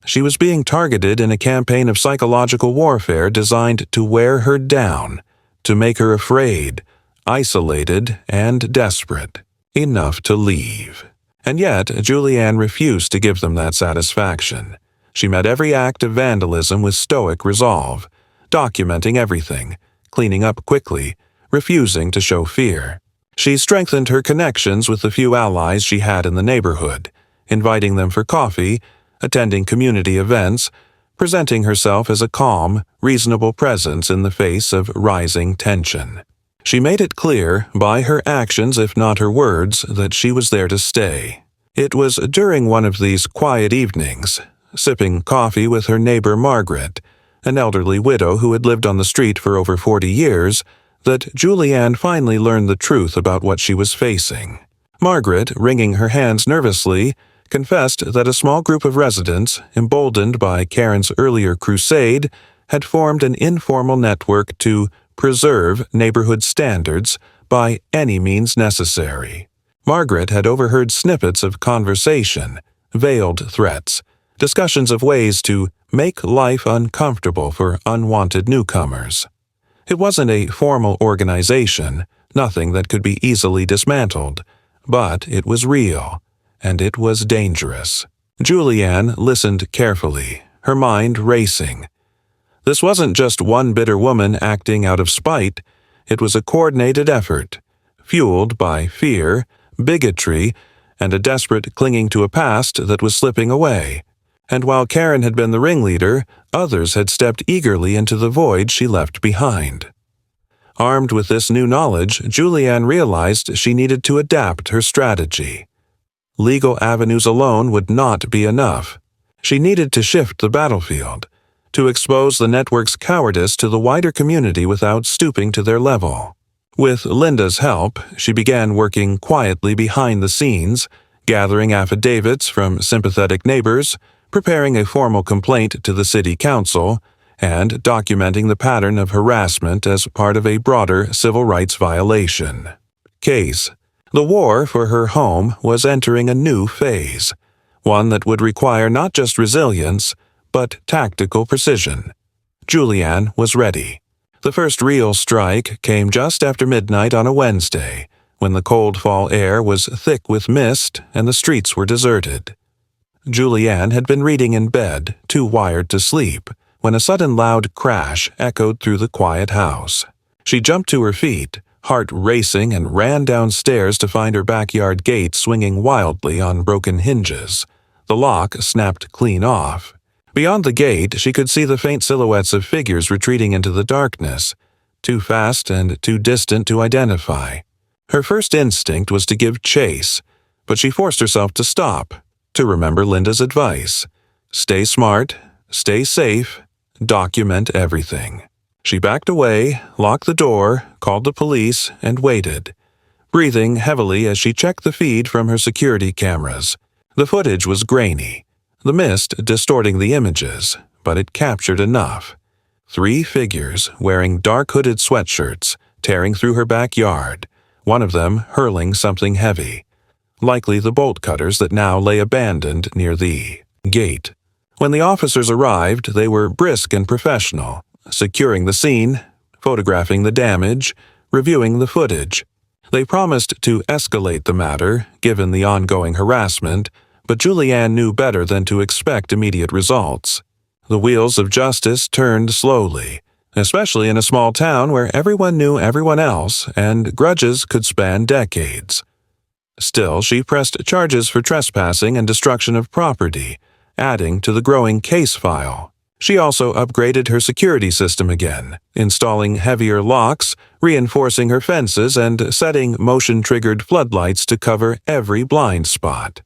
She was being targeted in a campaign of psychological warfare designed to wear her down, to make her afraid, isolated, and desperate, enough to leave. And yet, Julianne refused to give them that satisfaction. She met every act of vandalism with stoic resolve, documenting everything, cleaning up quickly, refusing to show fear. She strengthened her connections with the few allies she had in the neighborhood, inviting them for coffee, attending community events, presenting herself as a calm, reasonable presence in the face of rising tension. She made it clear, by her actions if not her words, that she was there to stay. It was during one of these quiet evenings, sipping coffee with her neighbor Margaret, an elderly widow who had lived on the street for over 40 years, that Julianne finally learned the truth about what she was facing. Margaret, wringing her hands nervously, confessed that a small group of residents, emboldened by Karen's earlier crusade, had formed an informal network to preserve neighborhood standards by any means necessary. Margaret had overheard snippets of conversation, veiled threats, discussions of ways to make life uncomfortable for unwanted newcomers. It wasn't a formal organization, nothing that could be easily dismantled, but it was real, and it was dangerous. Julianne listened carefully, her mind racing. This wasn't just one bitter woman acting out of spite, it was a coordinated effort, fueled by fear, bigotry, and a desperate clinging to a past that was slipping away. And while Karen had been the ringleader, others had stepped eagerly into the void she left behind. Armed with this new knowledge, Julianne realized she needed to adapt her strategy. legal avenues alone would not be enough. She needed to shift the battlefield, to expose the network's cowardice to the wider community without stooping to their level. With Linda's help, she began working quietly behind the scenes, gathering affidavits from sympathetic neighbors, preparing a formal complaint to the city council, and documenting the pattern of harassment as part of a broader civil rights violation. Case: the war for her home was entering a new phase, one that would require not just resilience, but tactical precision. Julianne was ready. The first real strike came just after midnight on a Wednesday, when the cold fall air was thick with mist and the streets were deserted. Julianne had been reading in bed, too wired to sleep, when a sudden loud crash echoed through the quiet house. She jumped to her feet, heart racing, and ran downstairs to find her backyard gate swinging wildly on broken hinges. The lock snapped clean off. Beyond the gate, she could see the faint silhouettes of figures retreating into the darkness, too fast and too distant to identify. Her first instinct was to give chase, but she forced herself to stop, to remember Linda's advice. Stay smart, stay safe, document everything. She backed away, locked the door, called the police, and waited, breathing heavily as she checked the feed from her security cameras. The footage was grainy, the mist distorting the images, but it captured enough. 3 figures wearing dark hooded sweatshirts tearing through her backyard, one of them hurling something heavy, likely the bolt cutters that now lay abandoned near the gate. When the officers arrived, they were brisk and professional, securing the scene, photographing the damage, reviewing the footage. They promised to escalate the matter, given the ongoing harassment, but Julianne knew better than to expect immediate results. The wheels of justice turned slowly, especially in a small town where everyone knew everyone else and grudges could span decades. Still, she pressed charges for trespassing and destruction of property, adding to the growing case file. She also upgraded her security system again, installing heavier locks, reinforcing her fences, and setting motion-triggered floodlights to cover every blind spot.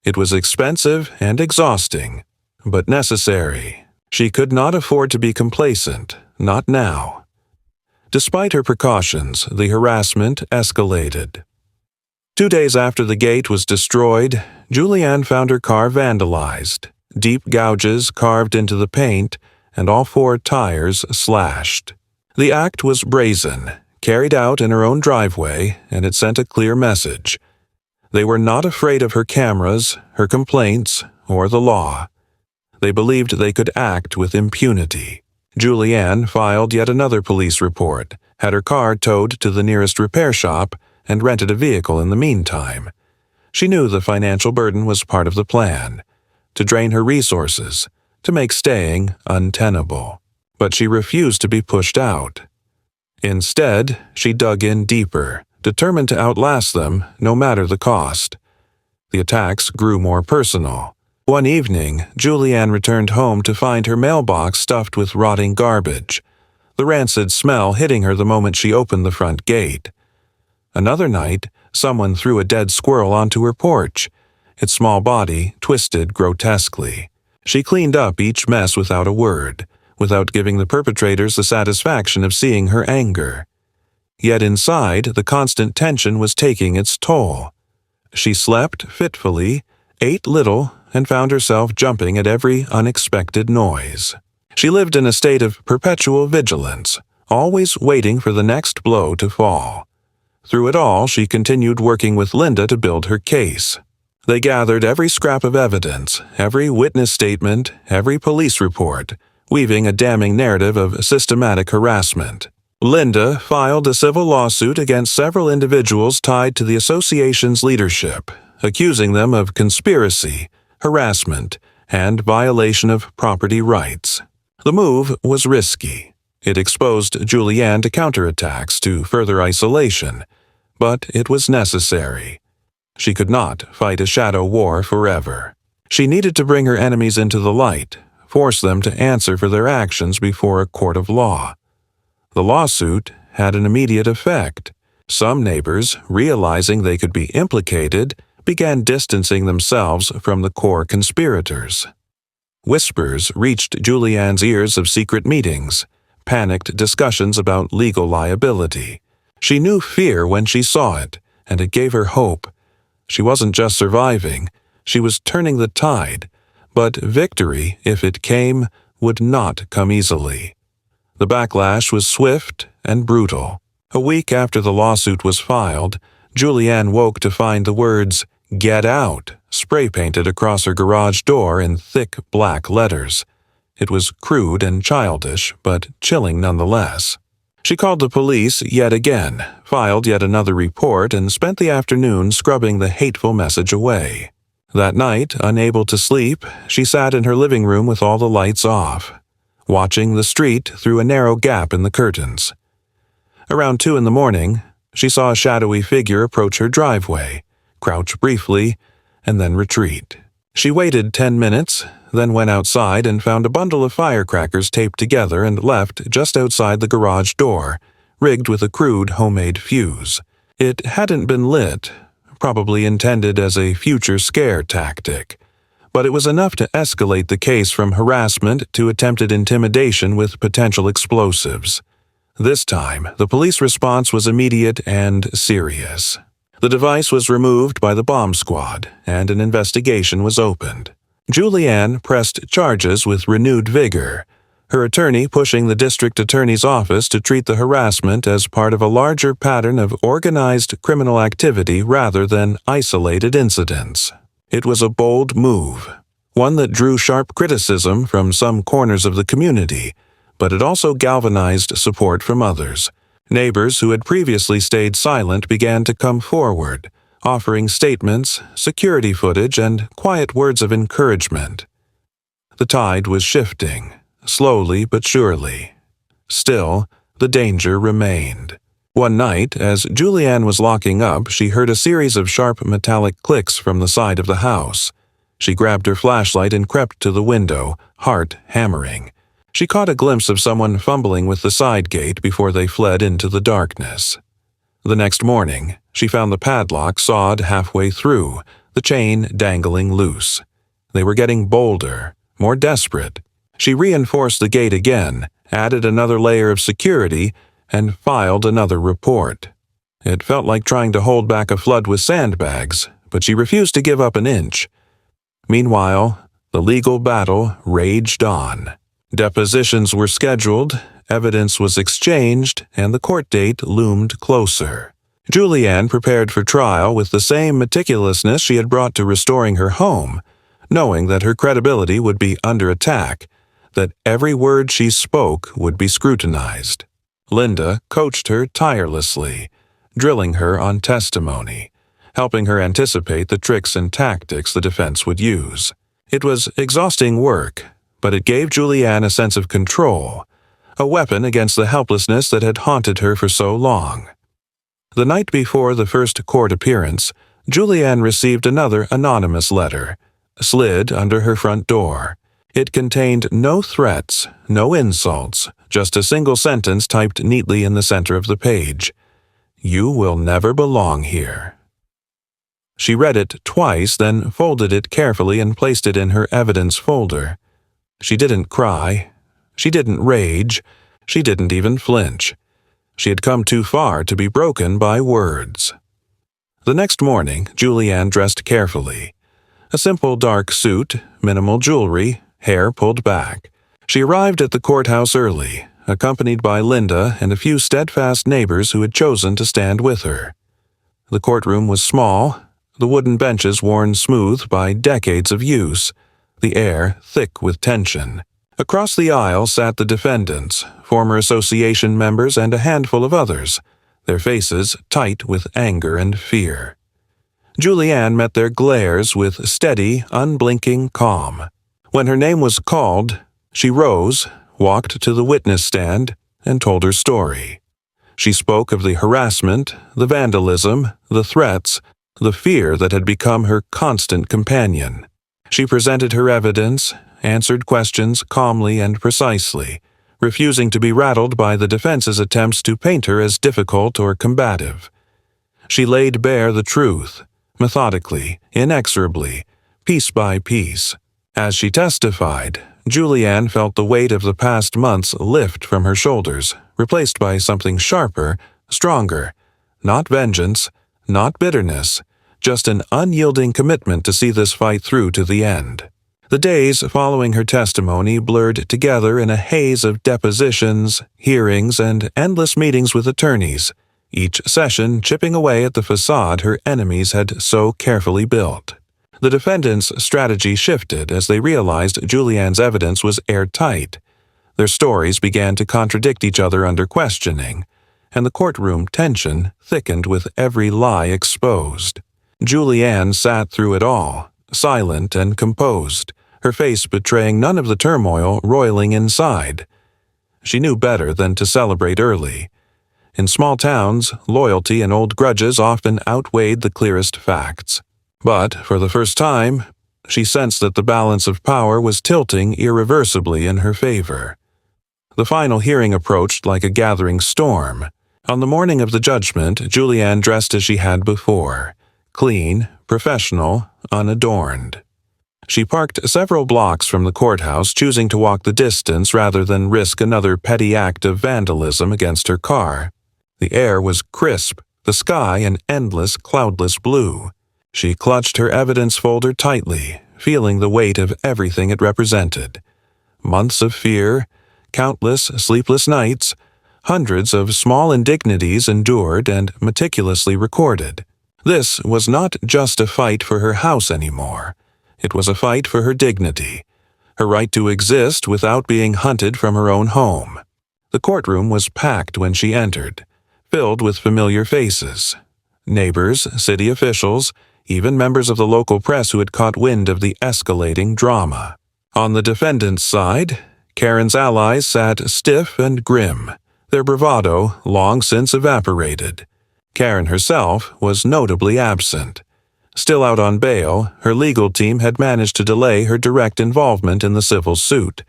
It was expensive and exhausting, but necessary. She could not afford to be complacent, not now. Despite her precautions, the harassment escalated. 2 days after the gate was destroyed, Julianne found her car vandalized, deep gouges carved into the paint, and all 4 tires slashed. The act was brazen, carried out in her own driveway, and it sent a clear message. They were not afraid of her cameras, her complaints, or the law. They believed they could act with impunity. Julianne filed yet another police report, had her car towed to the nearest repair shop, and rented a vehicle in the meantime. She knew the financial burden was part of the plan, to drain her resources, to make staying untenable. But she refused to be pushed out. Instead, she dug in deeper, determined to outlast them no matter the cost. The attacks grew more personal. One evening, Julianne returned home to find her mailbox stuffed with rotting garbage, the rancid smell hitting her the moment she opened the front gate. Another night, someone threw a dead squirrel onto her porch, its small body twisted grotesquely. She cleaned up each mess without a word, without giving the perpetrators the satisfaction of seeing her anger. Yet inside, the constant tension was taking its toll. She slept fitfully, ate little, and found herself jumping at every unexpected noise. She lived in a state of perpetual vigilance, always waiting for the next blow to fall. Through it all, she continued working with Linda to build her case. They gathered every scrap of evidence, every witness statement, every police report, weaving a damning narrative of systematic harassment. Linda filed a civil lawsuit against several individuals tied to the association's leadership, accusing them of conspiracy, harassment, and violation of property rights. The move was risky. It exposed Julianne to counterattacks, to further isolation, but it was necessary. She could not fight a shadow war forever. She needed to bring her enemies into the light, force them to answer for their actions before a court of law. The lawsuit had an immediate effect. Some neighbors, realizing they could be implicated, began distancing themselves from the core conspirators. Whispers reached Julianne's ears of secret meetings, panicked discussions about legal liability. She knew fear when she saw it, and it gave her hope. She wasn't just surviving, she was turning the tide, but victory, if it came, would not come easily. The backlash was swift and brutal. A week after the lawsuit was filed, Julianne woke to find the words, "Get out," spray-painted across her garage door in thick black letters. It was crude and childish, but chilling nonetheless. She called the police yet again, filed yet another report, and spent the afternoon scrubbing the hateful message away. That night, unable to sleep, she sat in her living room with all the lights off, watching the street through a narrow gap in the curtains. Around 2 in the morning, she saw a shadowy figure approach her driveway, crouch briefly, and then retreat. She waited 10 minutes, then went outside and found a bundle of firecrackers taped together and left just outside the garage door, rigged with a crude homemade fuse. It hadn't been lit, probably intended as a future scare tactic, but it was enough to escalate the case from harassment to attempted intimidation with potential explosives. This time, the police response was immediate and serious. The device was removed by the bomb squad, and an investigation was opened. Julianne pressed charges with renewed vigor, her attorney pushing the district attorney's office to treat the harassment as part of a larger pattern of organized criminal activity rather than isolated incidents. It was a bold move, one that drew sharp criticism from some corners of the community, but it also galvanized support from others. Neighbors who had previously stayed silent began to come forward, offering statements, security footage, and quiet words of encouragement. The tide was shifting, slowly but surely. Still, the danger remained. One night, as Julianne was locking up, she heard a series of sharp metallic clicks from the side of the house. She grabbed her flashlight and crept to the window, heart hammering. She caught a glimpse of someone fumbling with the side gate before they fled into the darkness. The next morning, she found the padlock sawed halfway through, the chain dangling loose. They were getting bolder, more desperate. She reinforced the gate again, added another layer of security, and filed another report. It felt like trying to hold back a flood with sandbags, but she refused to give up an inch. Meanwhile, the legal battle raged on. Depositions were scheduled, evidence was exchanged, and the court date loomed closer. Julianne prepared for trial with the same meticulousness she had brought to restoring her home, knowing that her credibility would be under attack, that every word she spoke would be scrutinized. Linda coached her tirelessly, drilling her on testimony, helping her anticipate the tricks and tactics the defense would use. It was exhausting work, but it gave Julianne a sense of control, a weapon against the helplessness that had haunted her for so long. The night before the first court appearance, Julianne received another anonymous letter, slid under her front door. It contained no threats, no insults, just a single sentence typed neatly in the center of the page. "You will never belong here." She read it twice, then folded it carefully and placed it in her evidence folder. She didn't cry. She didn't rage. She didn't even flinch. She had come too far to be broken by words. The next morning, Julianne dressed carefully. A simple dark suit, minimal jewelry, hair pulled back. She arrived at the courthouse early, accompanied by Linda and a few steadfast neighbors who had chosen to stand with her. The courtroom was small, the wooden benches worn smooth by decades of use, the air thick with tension. Across the aisle sat the defendants, former association members, and a handful of others, their faces tight with anger and fear. Julianne met their glares with steady, unblinking calm. When her name was called, she rose, walked to the witness stand, and told her story. She spoke of the harassment, the vandalism, the threats, the fear that had become her constant companion. She presented her evidence, answered questions calmly and precisely, refusing to be rattled by the defense's attempts to paint her as difficult or combative. She laid bare the truth, methodically, inexorably, piece by piece. As she testified, Julianne felt the weight of the past months lift from her shoulders, replaced by something sharper, stronger. Not vengeance, not bitterness, just an unyielding commitment to see this fight through to the end. The days following her testimony blurred together in a haze of depositions, hearings, and endless meetings with attorneys, each session chipping away at the facade her enemies had so carefully built. The defendants' strategy shifted as they realized Julianne's evidence was airtight. Their stories began to contradict each other under questioning, and the courtroom tension thickened with every lie exposed. Julianne sat through it all, silent and composed, her face betraying none of the turmoil roiling inside. She knew better than to celebrate early. In small towns, loyalty and old grudges often outweighed the clearest facts. But, for the first time, she sensed that the balance of power was tilting irreversibly in her favor. The final hearing approached like a gathering storm. On the morning of the judgment, Julianne dressed as she had before, clean, professional, unadorned. She parked several blocks from the courthouse, choosing to walk the distance rather than risk another petty act of vandalism against her car. The air was crisp, the sky an endless, cloudless blue. She clutched her evidence folder tightly, feeling the weight of everything it represented. Months of fear, countless sleepless nights, hundreds of small indignities endured and meticulously recorded. This was not just a fight for her house anymore. It was a fight for her dignity, her right to exist without being hunted from her own home. The courtroom was packed when she entered, filled with familiar faces. Neighbors, city officials, even members of the local press who had caught wind of the escalating drama. On the defendant's side, Karen's allies sat stiff and grim, their bravado long since evaporated. Karen herself was notably absent. Still out on bail, her legal team had managed to delay her direct involvement in the civil suit,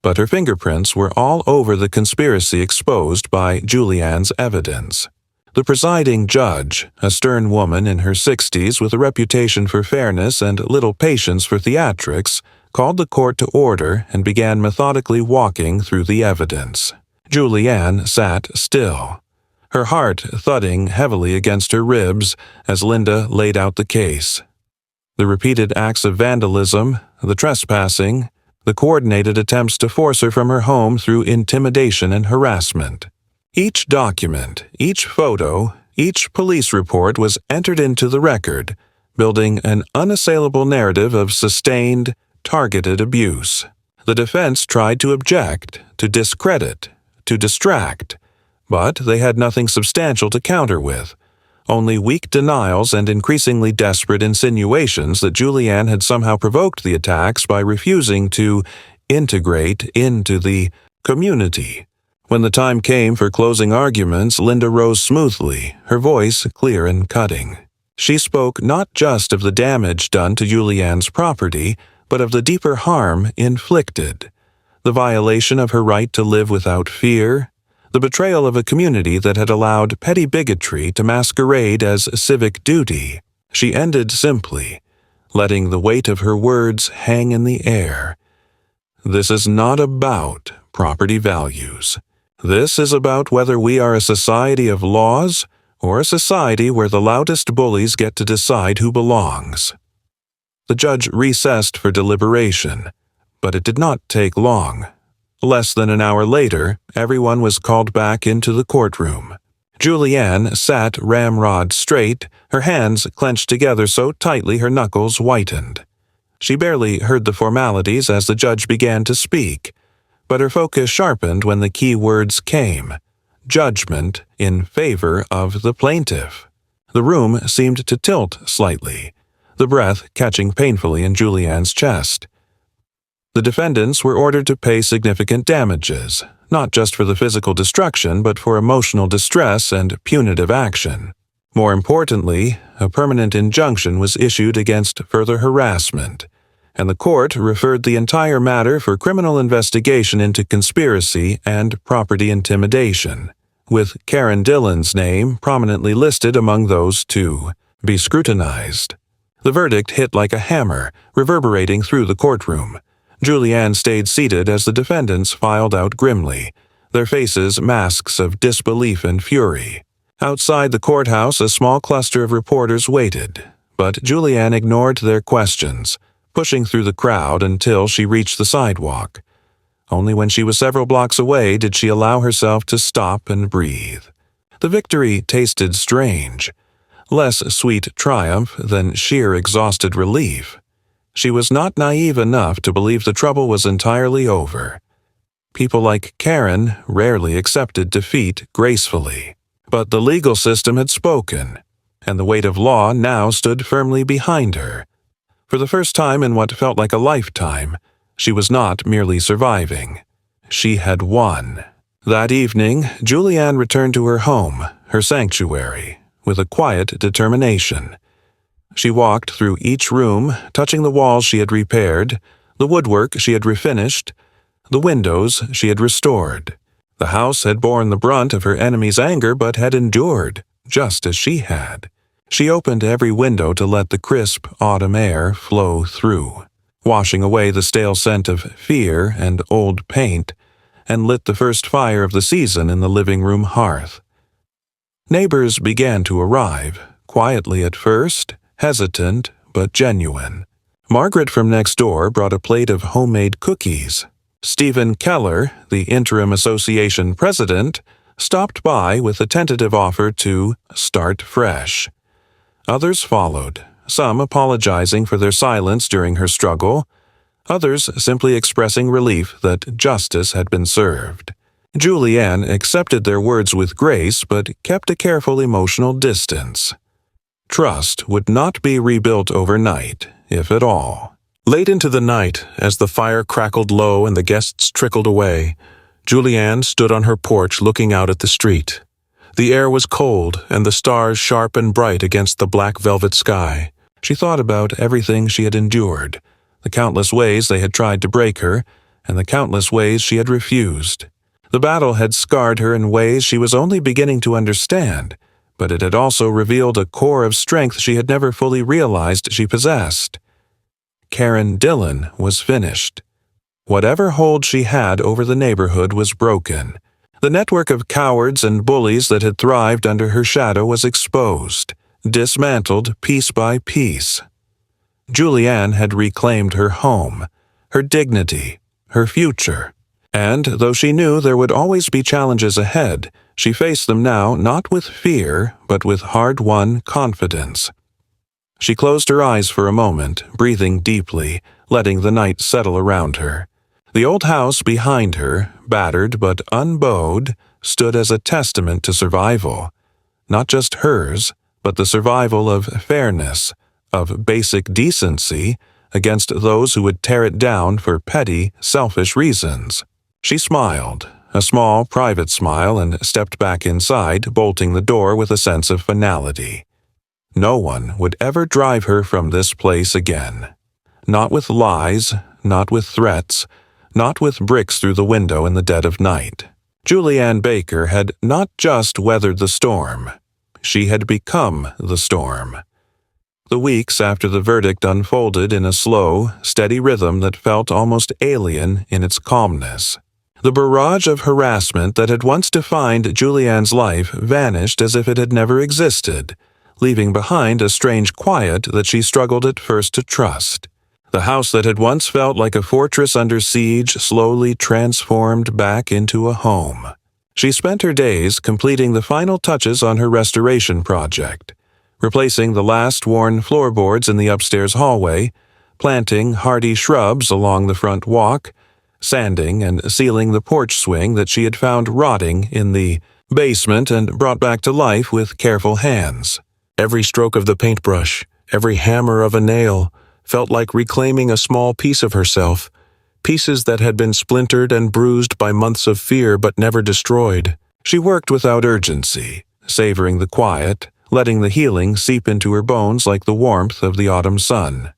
but her fingerprints were all over the conspiracy exposed by Julianne's evidence. The presiding judge, a stern woman in her 60s with a reputation for fairness and little patience for theatrics, called the court to order and began methodically walking through the evidence. Julianne sat still, her heart thudding heavily against her ribs as Linda laid out the case. The repeated acts of vandalism, the trespassing, the coordinated attempts to force her from her home through intimidation and harassment. Each document, each photo, each police report was entered into the record, building an unassailable narrative of sustained, targeted abuse. The defense tried to object, to discredit, to distract, but they had nothing substantial to counter with, only weak denials and increasingly desperate insinuations that Julianne had somehow provoked the attacks by refusing to integrate into the community. When the time came for closing arguments, Linda rose smoothly, her voice clear and cutting. She spoke not just of the damage done to Julianne's property, but of the deeper harm inflicted, the violation of her right to live without fear, the betrayal of a community that had allowed petty bigotry to masquerade as civic duty. She ended simply, letting the weight of her words hang in the air. This is not about property values. This is about whether we are a society of laws or a society where the loudest bullies get to decide who belongs. The judge recessed for deliberation, but it did not take long. Less than an hour later, everyone was called back into the courtroom. Julianne sat ramrod straight, her hands clenched together so tightly her knuckles whitened. She barely heard the formalities as the judge began to speak, but her focus sharpened when the key words came: judgment in favor of the plaintiff. The room seemed to tilt slightly, the breath catching painfully in Julianne's chest. The defendants were ordered to pay significant damages, not just for the physical destruction but for emotional distress and punitive action. More importantly, a permanent injunction was issued against further harassment, and the court referred the entire matter for criminal investigation into conspiracy and property intimidation, with Karen Dillon's name prominently listed among those two. be scrutinized. The verdict hit like a hammer, reverberating through the courtroom. Julianne stayed seated as the defendants filed out grimly, their faces masks of disbelief and fury. Outside the courthouse, a small cluster of reporters waited, but Julianne ignored their questions, pushing through the crowd until she reached the sidewalk. Only when she was several blocks away did she allow herself to stop and breathe. The victory tasted strange, less sweet triumph than sheer exhausted relief. She was not naive enough to believe the trouble was entirely over. People like Karen rarely accepted defeat gracefully. But the legal system had spoken, and the weight of law now stood firmly behind her. For the first time in what felt like a lifetime, she was not merely surviving. She had won. That evening, Julianne returned to her home, her sanctuary, with a quiet determination. She walked through each room, touching the walls she had repaired, the woodwork she had refinished, the windows she had restored. The house had borne the brunt of her enemy's anger but had endured, just as she had. She opened every window to let the crisp autumn air flow through, washing away the stale scent of fear and old paint, and lit the first fire of the season in the living room hearth. Neighbors began to arrive, quietly at first, hesitant but genuine. Margaret from next door brought a plate of homemade cookies. Stephen Keller, the interim association president, stopped by with a tentative offer to start fresh. Others followed, some apologizing for their silence during her struggle, others simply expressing relief that justice had been served. Julianne accepted their words with grace but kept a careful emotional distance. Trust would not be rebuilt overnight, if at all. Late into the night, as the fire crackled low and the guests trickled away, Julianne stood on her porch looking out at the street. The air was cold and the stars sharp and bright against the black velvet sky. She thought about everything she had endured, the countless ways they had tried to break her, and the countless ways she had refused. The battle had scarred her in ways she was only beginning to understand, but it had also revealed a core of strength she had never fully realized she possessed. Karen Dillon was finished. Whatever hold she had over the neighborhood was broken. The network of cowards and bullies that had thrived under her shadow was exposed, dismantled piece by piece. Julianne had reclaimed her home, her dignity, her future. And though she knew there would always be challenges ahead, she faced them now not with fear, but with hard-won confidence. She closed her eyes for a moment, breathing deeply, letting the night settle around her. The old house behind her, battered but unbowed, stood as a testament to survival. Not just hers, but the survival of fairness, of basic decency, against those who would tear it down for petty, selfish reasons. She smiled, a small, private smile, and stepped back inside, bolting the door with a sense of finality. No one would ever drive her from this place again. Not with lies, not with threats, not with bricks through the window in the dead of night. Julianne Baker had not just weathered the storm. She had become the storm. The weeks after the verdict unfolded in a slow, steady rhythm that felt almost alien in its calmness. The barrage of harassment that had once defined Julianne's life vanished as if it had never existed, leaving behind a strange quiet that she struggled at first to trust. The house that had once felt like a fortress under siege slowly transformed back into a home. She spent her days completing the final touches on her restoration project, replacing the last worn floorboards in the upstairs hallway, planting hardy shrubs along the front walk, sanding and sealing the porch swing that she had found rotting in the basement and brought back to life with careful hands. Every stroke of the paintbrush, every hammer of a nail, felt like reclaiming a small piece of herself, pieces that had been splintered and bruised by months of fear but never destroyed. She worked without urgency, savoring the quiet, letting the healing seep into her bones like the warmth of the autumn sun.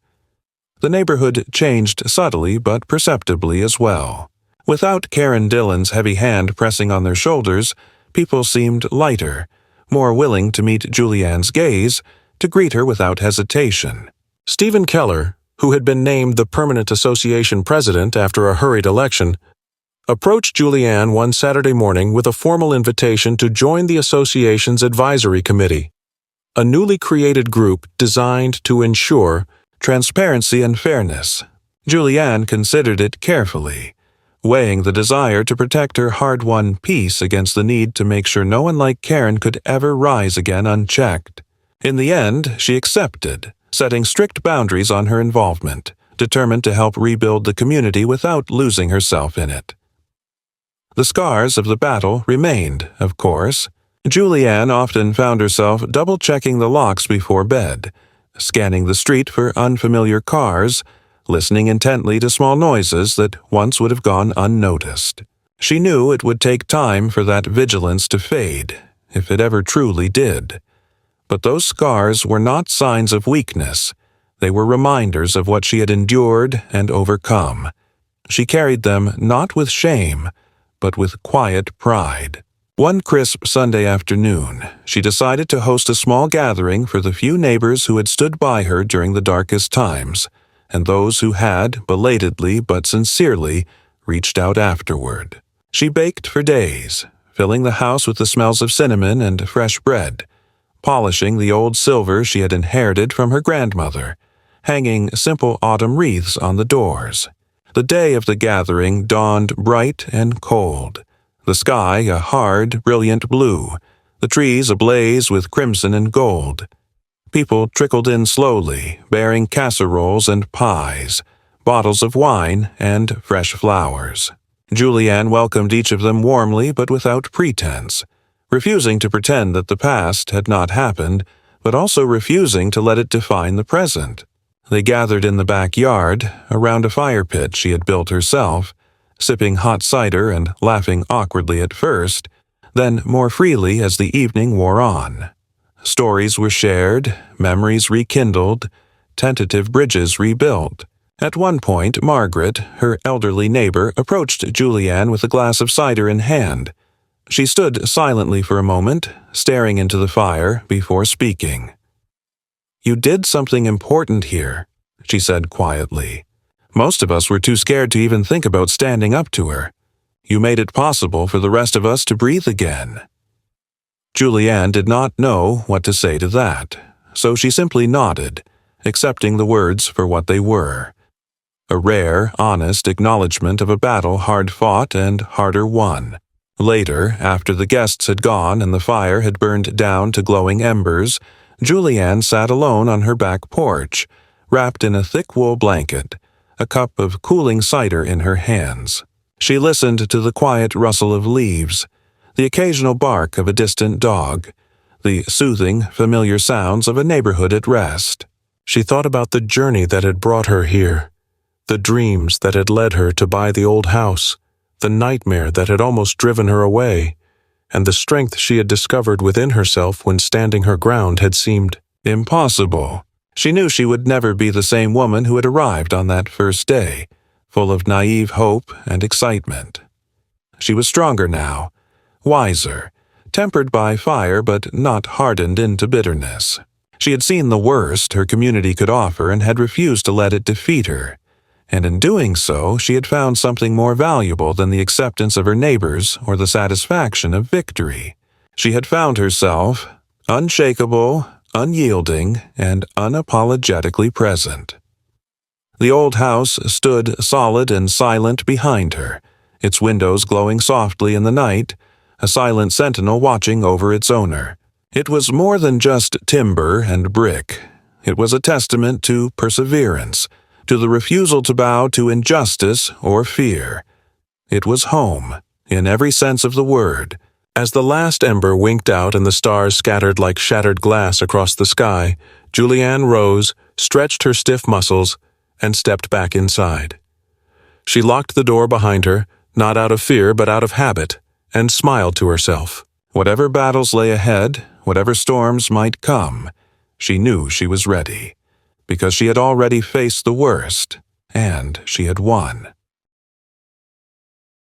The neighborhood changed subtly but perceptibly as well. Without Karen Dillon's heavy hand pressing on their shoulders, people seemed lighter, more willing to meet Julianne's gaze, to greet her without hesitation. Stephen Keller, who had been named the Permanent Association president after a hurried election, approached Julianne one Saturday morning with a formal invitation to join the association's advisory committee, a newly created group designed to ensure transparency and fairness. Julianne considered it carefully, weighing the desire to protect her hard-won peace against the need to make sure no one like Karen could ever rise again unchecked. In the end, she accepted, setting strict boundaries on her involvement, determined to help rebuild the community without losing herself in it. The scars of the battle remained, of course. Julianne often found herself double-checking the locks before bed, scanning the street for unfamiliar cars, listening intently to small noises that once would have gone unnoticed. She knew it would take time for that vigilance to fade, if it ever truly did. But those scars were not signs of weakness. They were reminders of what she had endured and overcome. She carried them not with shame, but with quiet pride. One crisp Sunday afternoon, she decided to host a small gathering for the few neighbors who had stood by her during the darkest times, and those who had, belatedly but sincerely, reached out afterward. She baked for days, filling the house with the smells of cinnamon and fresh bread, polishing the old silver she had inherited from her grandmother, hanging simple autumn wreaths on the doors. The day of the gathering dawned bright and cold, the sky a hard, brilliant blue, the trees ablaze with crimson and gold. People trickled in slowly, bearing casseroles and pies, bottles of wine, and fresh flowers. Julianne welcomed each of them warmly but without pretense, refusing to pretend that the past had not happened, but also refusing to let it define the present. They gathered in the backyard, around a fire pit she had built herself, sipping hot cider and laughing awkwardly at first, then more freely as the evening wore on. Stories were shared, memories rekindled, tentative bridges rebuilt. At one point, Margaret, her elderly neighbor, approached Julianne with a glass of cider in hand. She stood silently for a moment, staring into the fire before speaking. "You did something important here," she said quietly. "Most of us were too scared to even think about standing up to her. You made it possible for the rest of us to breathe again." Julianne did not know what to say to that, so she simply nodded, accepting the words for what they were. A rare, honest acknowledgement of a battle hard fought and harder won. Later, after the guests had gone and the fire had burned down to glowing embers, Julianne sat alone on her back porch, wrapped in a thick wool blanket, a cup of cooling cider in her hands. She listened to the quiet rustle of leaves, the occasional bark of a distant dog, the soothing, familiar sounds of a neighborhood at rest. She thought about the journey that had brought her here, the dreams that had led her to buy the old house, the nightmare that had almost driven her away, and the strength she had discovered within herself when standing her ground had seemed impossible. She knew she would never be the same woman who had arrived on that first day, full of naive hope and excitement. She was stronger now, wiser, tempered by fire but not hardened into bitterness. She had seen the worst her community could offer and had refused to let it defeat her. And in doing so, she had found something more valuable than the acceptance of her neighbors or the satisfaction of victory. She had found herself unshakable, unyielding, and unapologetically present. The old house stood solid and silent behind her, its windows glowing softly in the night, a silent sentinel watching over its owner. It was more than just timber and brick. It was a testament to perseverance, to the refusal to bow to injustice or fear. It was home, in every sense of the word. As the last ember winked out and the stars scattered like shattered glass across the sky, Julianne rose, stretched her stiff muscles, and stepped back inside. She locked the door behind her, not out of fear but out of habit, and smiled to herself. Whatever battles lay ahead, whatever storms might come, she knew she was ready, because she had already faced the worst, and she had won.